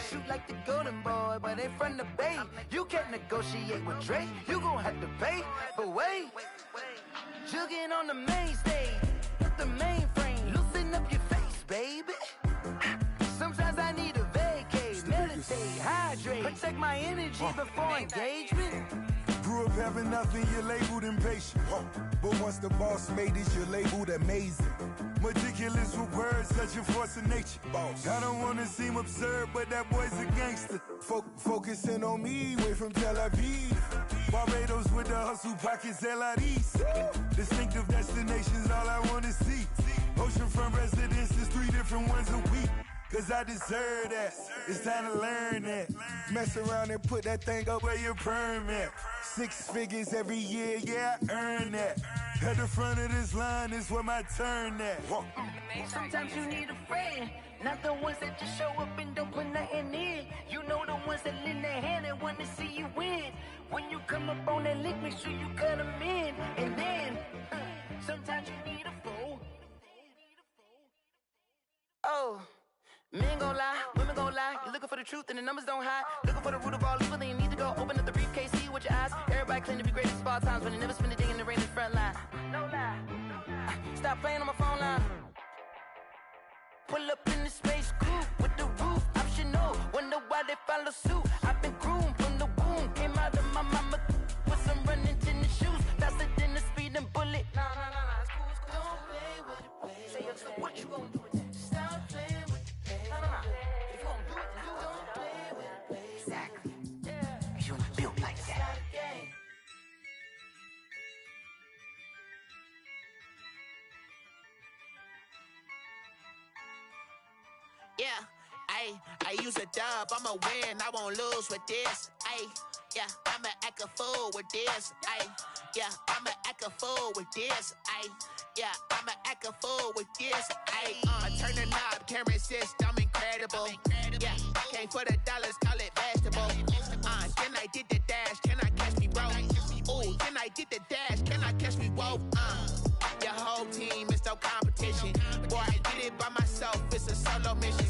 Shoot like the golden boy, but in front of the bay. You can't negotiate with Drake. You gon' have to pay. But wait, jugging on the main stage, the mainframe. Loosen up your face, baby. Sometimes I need a vacate, meditate, hydrate, protect my energy before engagement. Grew up having nothing, you're labeled impatient. But once the boss made it, you're labeled amazing. Meticulous with words, such a force of nature. I don't wanna seem absurd, but that boy's a gangster. Focusing on me, way from Tel Aviv. Barbados with the hustle pockets, LIDs. Distinctive destinations, all I wanna see. Oceanfront residences, 3 different ones a week. Cause I deserve that, it's time to learn that. Mess around and put that thing up where your permit. 6 figures every year, yeah, I earn that. At the front of this line is where my turn at. Sometimes you need a friend, not the ones that just show up and don't put nothing in. You know the ones that lend their hand and want to see you win. When you come up on that lick, make sure you cut them in. And then, sometimes you need a fool. Oh. Men gon' lie, women gon' lie. You're looking for the truth and the numbers don't hide. Looking for the root of all evil, then you need to go open up the briefcase, see with your eyes. Everybody claim to be greatest of all times, but they never spend a day in the rain in the front line. No lie. Stop playing on my phone line. Pull up in the space coupe with the roof optional. Wonder why they follow suit. I've been groomed from the womb. Came out of my mama with some running tennis shoes. Faster than the speeding bullet. Nah, it's cool, it's cool. Don't play with it, play. Say so what you gon' do with that? Stop playing with it. If you gon' do it, then you don't play with it. Exactly. Yeah. You ain't built like that. Yeah, I use a dub, I'ma win, I won't lose with this. Yeah, I'ma act a fool with this. Yeah, I'ma act a fool with this. Yeah, I'ma act a fool with this. I turn the knob, camera assist, I'm incredible. Yeah, came for the dollars, call it vegetable. Then I did the dash, can I catch me, bro? Ooh, then I did the dash, can I catch me, whoa? Your whole team is no competition. Boy, I did it by myself, it's a solo mission.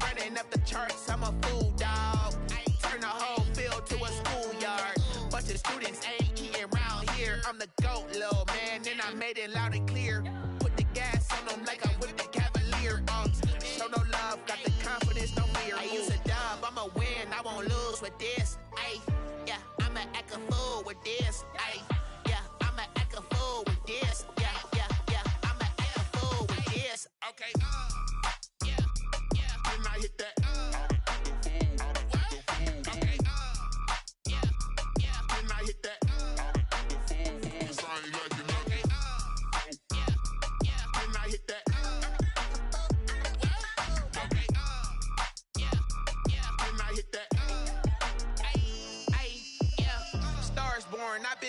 Running up the charts, I'm a fool, dog. Turn the whole field to a schoolyard. Bunch of students ain't eating round here. I'm the GOAT, little man, and I made it loud and clear. Put the gas on them like I'm with the Cavalier. Show no love, got the confidence, no fear. I use a dub, I'ma win, I won't lose with this. Yeah, I'ma act a fool with this. Yeah, I'ma act a fool with this. Yeah, I'ma act a fool with this. Okay, yeah, can I hit that? Okay, yeah, can I hit that? It's ain't like it, okay,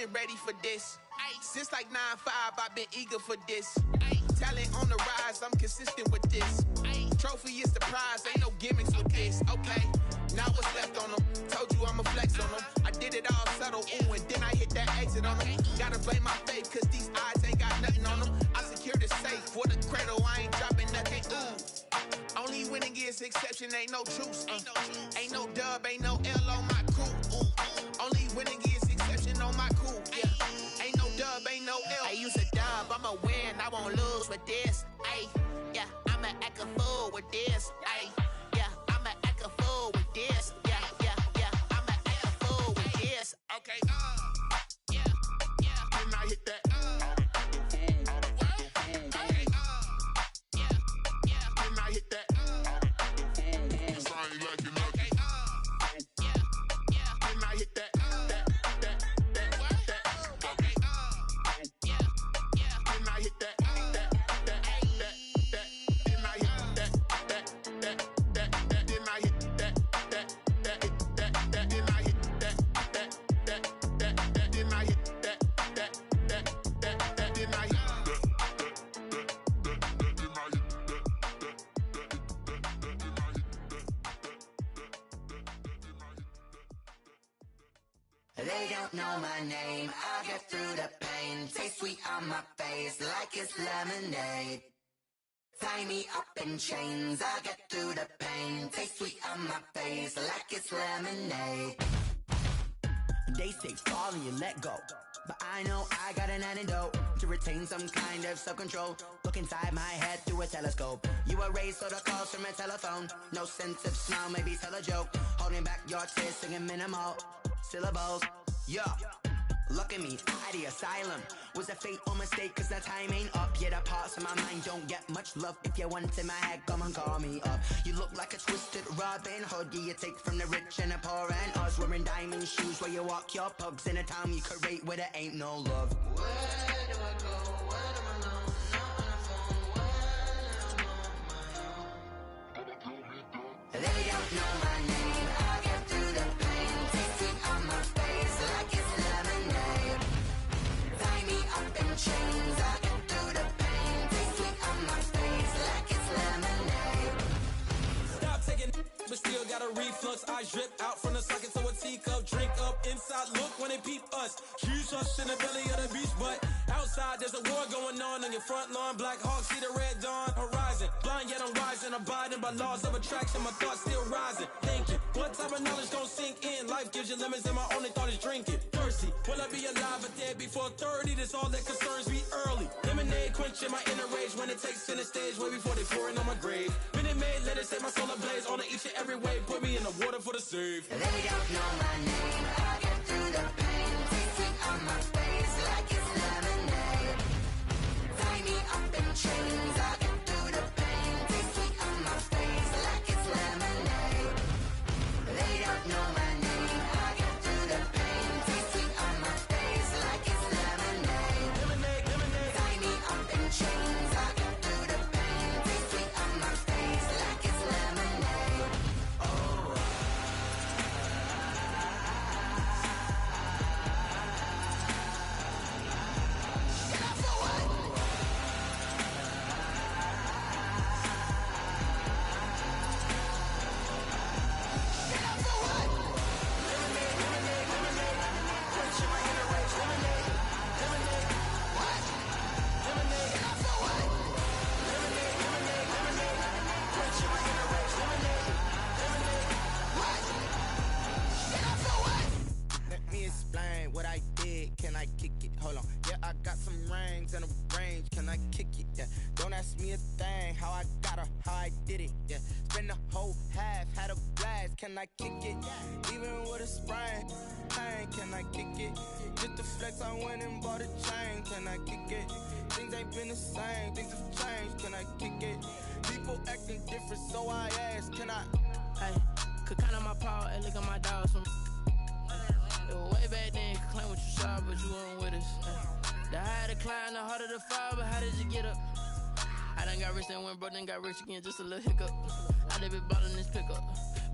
been ready for this. Since like 9-5, I've been eager for this. Talent on the rise, I'm consistent with this. Trophy is the prize, ain't no gimmicks with this. Okay, now what's left on them? Told you I'ma flex on them. I did it all subtle, ooh, and then I hit that exit on them. Gotta blame my faith, cause these eyes ain't got nothing on them. I secured the safe for the cradle, I ain't dropping nothing, ooh. Only winning is exception, ain't no truce. Ain't no dub, ain't no L on my crew, ooh. Only winning is exception on my crew, yeah. Ain't no dub, ain't no L. I use a dub, I'ma win, I won't lose with this. Ay, yeah, I'ma act a fool with this. Ay, yeah, I'ma act a fool with this. Yeah, yeah, yeah, I'ma act a fool with this. Okay, yeah, yeah. Then I hit that. Okay, yeah, yeah. Then I hit that. Cause I ain't liking nothing. Yeah, yeah. Then I hit that. They don't know my name, I get through the pain. Taste sweet on my face like it's lemonade. Tie me up in chains, I get through the pain. Taste sweet on my face like it's lemonade. They say fall and you let go, but I know I got an antidote to retain some kind of self-control. Look inside my head through a telescope. You were raised so the calls from a telephone. No sense of smile, maybe tell a joke. Holding back your tears, singing minimal syllables. Yeah, look at me, at the asylum. Was a fate or mistake, cause the time ain't up. Yet the parts of my mind don't get much love. If you want in my head, come and call me up. You look like a twisted Robin Hood. Yeah, you take from the rich and the poor and us. Wearing diamond shoes where you walk your pugs in a town you create where there ain't no love. Where do I go? Where am I alone? Not on the phone. When I'm on my own. They don't know my name. I get through the pain. Tasting on my face like it's lemonade. Tie me up in chains. I get through the pain. Tasting on my face like it's lemonade. Stop taking, but still got a reflux. I drip out from the socket to a teacup. Drink up inside. Look when they peep us. Choose us in the belly of the beast, but outside there's a war going on your front lawn. Black Hawk see the red dawn horizon. Blind yet I'm rising, abiding by laws of attraction. My thoughts still rising, thinking what type of knowledge gon' sink in? Life gives you lemons and my only thought is drinking. Thirsty, will I be alive or dead before 30? That's all that concerns me early. Lemonade quenching my inner rage when it takes center stage way before they pouring on my grave. Minute Maid, let it set my soul ablaze on each and every way. Put me in the water for the save. They don't know my name. I get through the pain. Tasting on my face like it's lemonade. Tie me up in chains. I get through the pain. Tasting on my face like it's lemonade. They don't know my name. I get through the pain. Tasting on my face like it's lemonade. Tie me up in chains. I get through the pain. Tasting on my face like it's lemonade. Oh. Let me explain what I did. Can I kick it? Hold on. Yeah, I got some rings and a range. Can I kick it? Yeah. Don't ask me a thing. How I got her, how I did it. Yeah. Spend the whole half, had a blast. Can I kick it? Even with a sprain. Pain, can I kick it? Just to flex, I went and bought a chain. Can I kick it? Things ain't been the same. Things have changed. Can I kick it? People acting different, so I ask. Can I? Hey, could count on my paw and look at my dogs from. It was way back then, could claim what you saw, but you weren't with us. The higher the climb, the harder the fall, but how did you get up? I done got rich and went broke, then got rich again, just a little hiccup. I done been ballin' this pickup.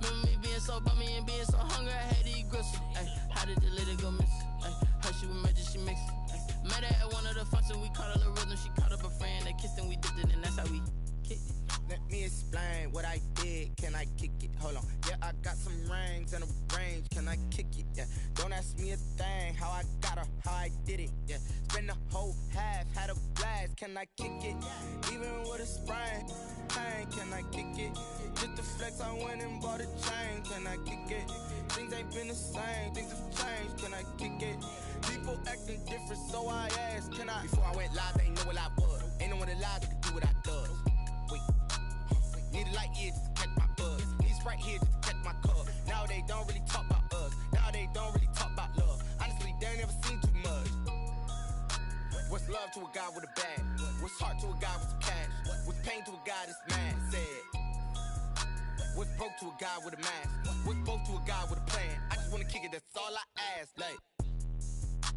Remember me being so bummy and being so hungry, I had to eat gristle. Ay, how did the lady go miss? Ay, hush she was magic, she mixed. Met her at one of the functions, we caught a little rhythm. She caught up a friend, they kissed and we dipped it, and that's how we kicked it. Let me explain what I did. Can I kick it? Hold on. Yeah, I got some rings and a range. Can I kick it? Yeah. Don't ask me a thing. How I got her, how I did it. Yeah. Spend the whole half, had a blast. Can I kick it? Even with a sprain. Pain, can I kick it? Just the flex, I went and bought a chain. Can I kick it? Things ain't been the same. Things have changed. Can I kick it? People acting different, so I asked, can I? Before I went live, they ain't know what I was. Ain't no one alive that could do what I does. Wait. Need a light here just to catch my buzz. Need Sprite here just to catch my cup. Now they don't really talk about us. Now they don't really talk about love. Honestly, they ain't never seen too much. What's love to a guy with a bag? What's heart to a guy with some cash? What's pain to a guy that's mad? Said. What's broke to a guy with a mask? What's both to a guy with a plan? I just wanna kick it, that's all I ask. Like,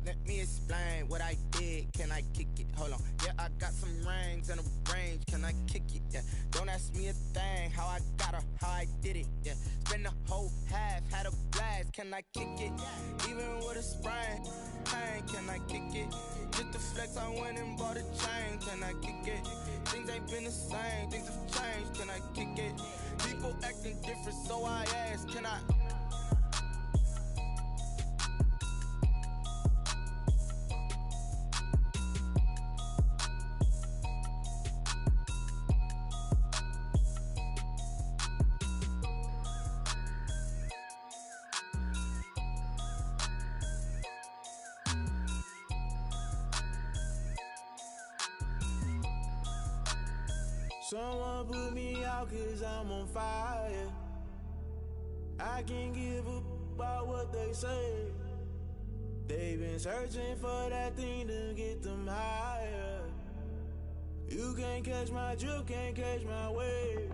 let me explain what I did. Can I kick it? Hold on. Yeah, I got some rings and a range. Can I kick it? Yeah. Don't ask me a thing. How I got her, how I did it. Yeah. Spend the whole half, had a blast. Can I kick it? Even with a sprain. Pain, can I kick it? Just the flex, I went and bought a chain. Can I kick it? Things ain't been the same. Things have changed. Can I kick it? People acting different, so I ask, can I? Someone put me out 'cause I'm on fire. I can't give up about what they say. They've been searching for that thing to get them higher. You can't catch my drift, can't catch my wave.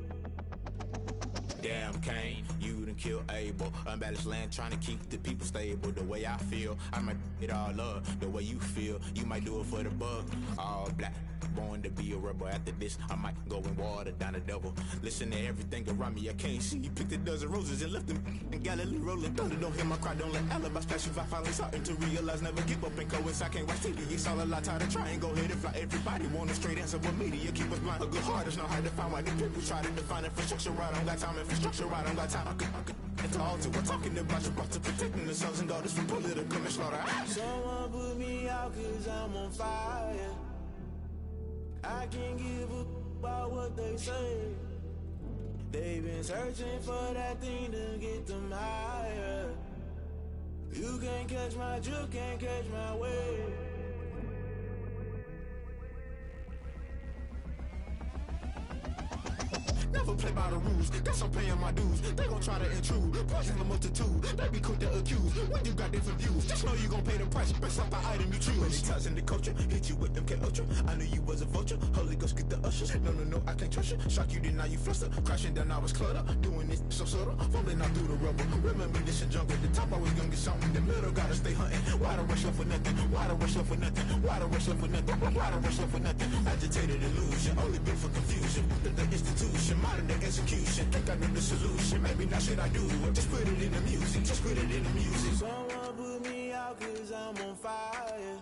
Damn, Kane, you done killed Abel. Unbalanced land, trying to keep the people stable. The way I feel, I might it all up. The way you feel, you might do it for the bug. All black, born to be a rebel. After this, I might go and water down the devil. Listen to everything around me, I can't see. Picked a dozen roses and left them in Galilee rolling thunder. Don't hear my cry, don't let alibis pass you. I finally starting to realize, never give up and coincide. Can't watch TV, it's all a lot. Tired of trying, go ahead and fly. Everybody want a straight answer with media. Keep us blind. A good heart is not hard to find. Why the people try to define infrastructure right? I don't got time, infrastructure right, I don't got time. I could it's all to. We're talking about your brother protecting the sons and daughters from political manslaughter. Someone put me out 'cause I'm on fire. I can't give up about what they say. They've been searching for that thing to get them higher. You can't catch my drift, can't catch my wave. Never play by the rules, guess I'm paying my dues. They gon' try to intrude, poison the multitude. They be quick to accuse when you got different views. Just know you gon' pay the price based off the item you choose. Many times in the culture, hit you with them K-Ultra. I knew you was a vulture, Holy Ghost get the ushers. No, I can't trust you. Shock you, then now you fluster. Crashing down, I was cluttered. Doing this so subtle, falling out through the rubble. Remember this in jungle, the top I was gonna get something. The middle gotta stay hunting. Why the rush up for nothing? Why the rush up for nothing? Why the rush up for nothing? Why the rush up for nothing? Agitated illusion, only built for confusion. The institution, modern day execution. Think I know the solution. Maybe now should I do it? Just put it in the music. Just put it in the music. Someone put me out 'cause I'm on fire.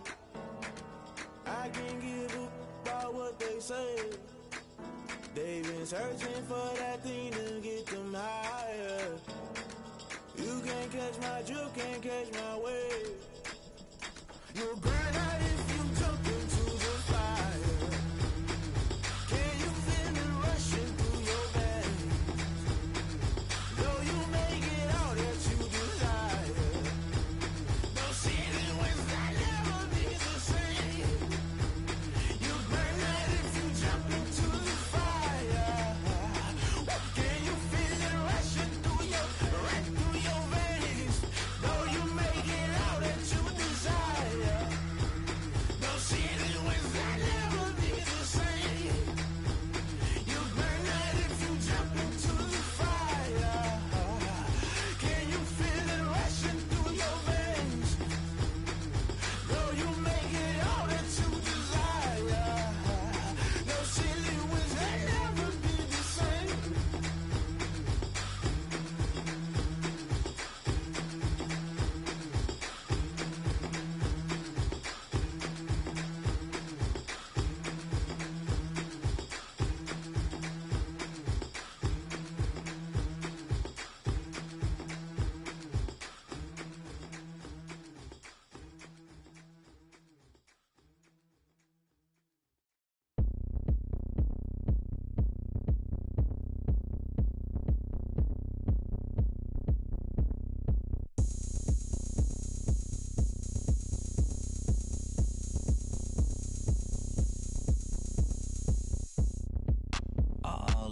I can't give up about what they say. They've been searching for that thing to get them higher. You can't catch my drift, can't catch my wave. You'll burn out if you jump into the fire. Can you feel it rushing through your veins? Though you make it all that you desire. No season when I never be the same. You burn out if you jump into the fire. Can you feel it rushing through your veins? Though you make it all that you desire.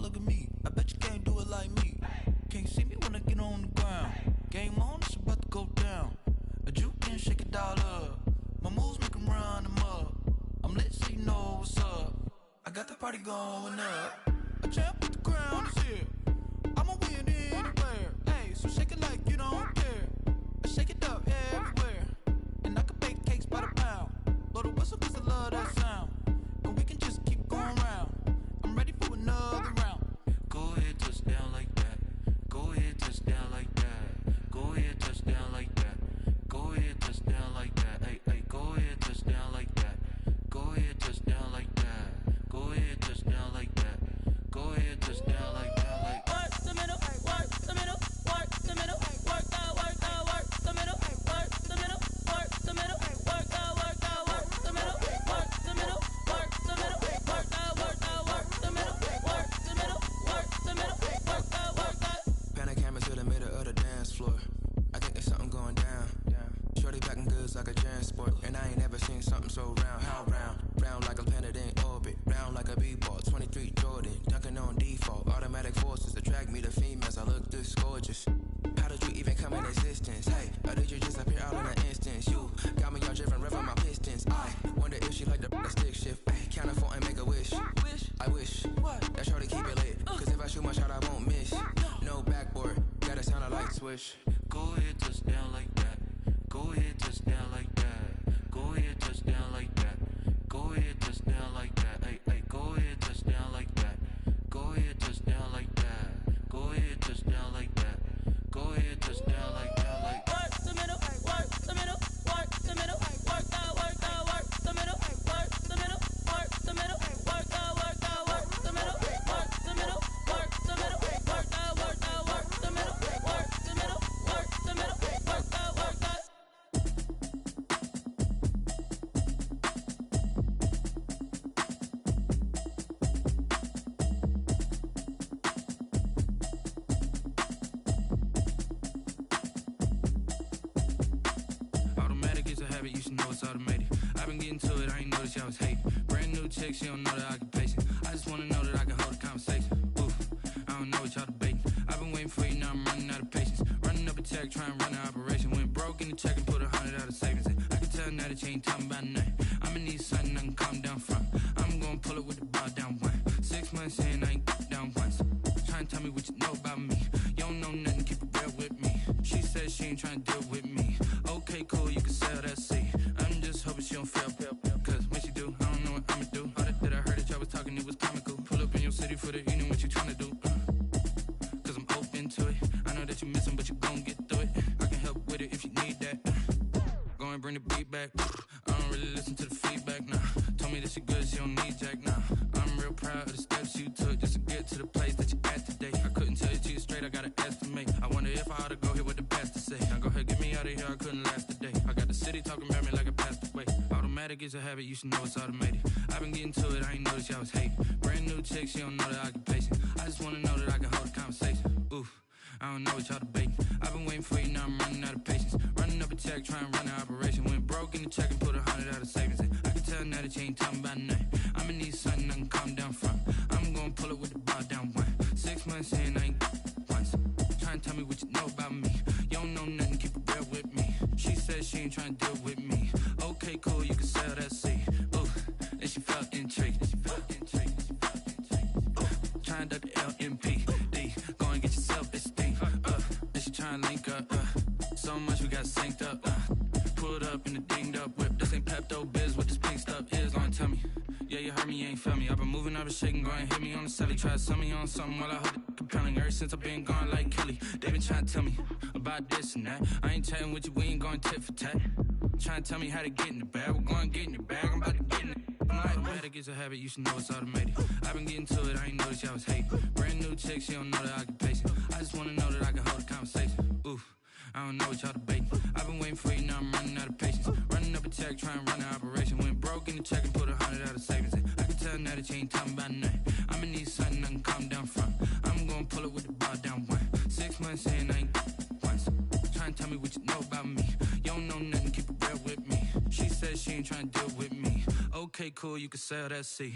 look at me. I bet you can't do it like me. Can't see me when I get on the ground. Game on, it's about to go down. A juke and shake it all up. My moves make them run them up. I'm lit so you know what's up. I got the party going up. A champ with the crown is here. I'ma win anywhere. Hey, so shake it like you don't care. I shake it up everywhere. And I can bake cakes by the pound. Blow the whistle cause I love that sound. And we can just keep going round. I'm ready for another round. Go ahead, touch down like that. Go ahead, touch down like that. Go ahead, touch down like that. Go ahead, touch down like that. Hey, hey, go ahead, touch down like that. Go ahead, touch down like that. Go ahead, touch down like that. Go ahead, touch down like that. Like work the middle, work the middle, work the middle, work out, work the middle, work the middle, work the middle, work out, work the middle, work the middle, work the middle, work out, work the middle, work the middle, work the middle, work out. Pan the camera to the middle of the dance floor. I think there's something going down. Shorty backing goods like a transport, and I ain't never seen something so round. How round? Round like a planet in orbit, round like a b-ball. 23 Jordan, dunking on default. Automatic forces attract me to females. I look this gorgeous. How did you even come in existence? Hey, or did you just appear out in an instance? You got me all driven, revving my pistons. I wonder if she like the stick shift. Ay, count a 4 and make a wish. I wish that shorty keep it lit. Cause if I shoot my shot, I won't miss. No backboard, gotta sound a light switch. Go ahead, touch down like that. Go ahead, touch down like that. Go ahead, touch down like that. Go ahead, touch down like that. Hey, hey, go ahead, touch down like that. Go ahead, touch down like that. Go ahead, touch down like that. Go ahead, touch down like that. Like work the middle, work the middle, work the middle, work out, work the middle, work the middle, work the middle, work out, work the middle, work the middle, work the middle, work out, work the middle, work the middle, work the middle, work out, work out. automatic is a habit, you should know it's automated. I've been getting to it, I ain't noticed y'all was hating. Brand new chick, she don't know the occupation. I just wanna know that I can hold a conversation. Oof, I don't know what y'all debating. I've been waiting for you, now I'm running out of patience. Running up a check, trying to run an operation. Went broke in the check and put 100 out of savings in. I can tell now that you ain't talking about nothing. I'ma need something I can calm down from. I'm gonna pull it with the bar down one. 6 months in, I ain't down once. Trying to tell me what you know about me. You don't know nothing, keep it real with me. She said she ain't trying to deal with me. Okay, cool, you can sell that seat. I'm just hoping she don't fail. Cause when she do, I don't know what I'ma do. All that I heard that y'all was talking, it was comical. Pull up in your city for the evening, what you trying to do? Cause I'm open to it. I know that you missing, but you gon' get through it. I can help with it if you need that. Go and bring the beat back. I don't really listen to the feedback, nah. Told me that she good, she don't need jack, nah. I'm real proud of the steps you took just to get to the place that you at today. I couldn't tell you to you straight, I gotta estimate. I wonder if I ought to go here with the best to say. Now go ahead, get me out of here, I couldn't last a day. I got the city talking about me like I passed away. Automatic is a habit, you should know it's automated. I've been getting to it, I ain't noticed y'all was hating. Brand new chick, she don't know the occupation. I just wanna know that I can hold a conversation. Oof, I don't know what y'all debating. I've been waiting for you, now I'm running out of patience. Running up a check, trying to run an operation. Went broke in the check and put 100 out of savings in. I can tell now that you ain't talking about nothing. I'ma need something I can calm down from. I'm gonna pull it with the bar down one. 6 months in, I ain't once. Trying to tell me what you know about me. You don't know nothing, keep it real with me. She said she ain't trying to deal with me. Okay, cool, you can sell that seat. Ooh, and she felt intrigued. Trying to duck the LMPD. Go and get your self-esteem. And she trying to link up. So much we got synced up. Pulled up in the dinged up whip. This ain't Pepto-Biz, what this pink stuff is. Gonna tell me. Yeah, you heard me, you ain't felt me. I've been moving, I've been shaking, go and hit me on the celly. Try to sell me on something while I hold it compelling. Ever since I've been gone like Kelly, they been trying to tell me about this and that. I ain't chatting with you, we ain't going tit for tat. Trying to tell me how to get in the bag, we're going to get in the bag, I'm about to get in it. Automatic is a habit, you should know it's automated. I've been getting to it, I ain't noticed y'all was hating. Brand new chick, she don't know the occupation. I just wanna know that I can hold a conversation. Oof, I don't know what y'all debating. I've been waiting for you, now I'm running out of patience. Running up a check, trying to run an operation. Went broke in the check and put 100 out of savings in. I can tell now that you ain't talking about nothing. I'ma need something I can calm down from. I'm gonna pull it with the bar down one. 6 months in, I ain't once. Trying to tell me what you know about me. You don't know nothing, keep it real with me. She said she ain't trying to deal with me. Okay, cool, you can sell that seat.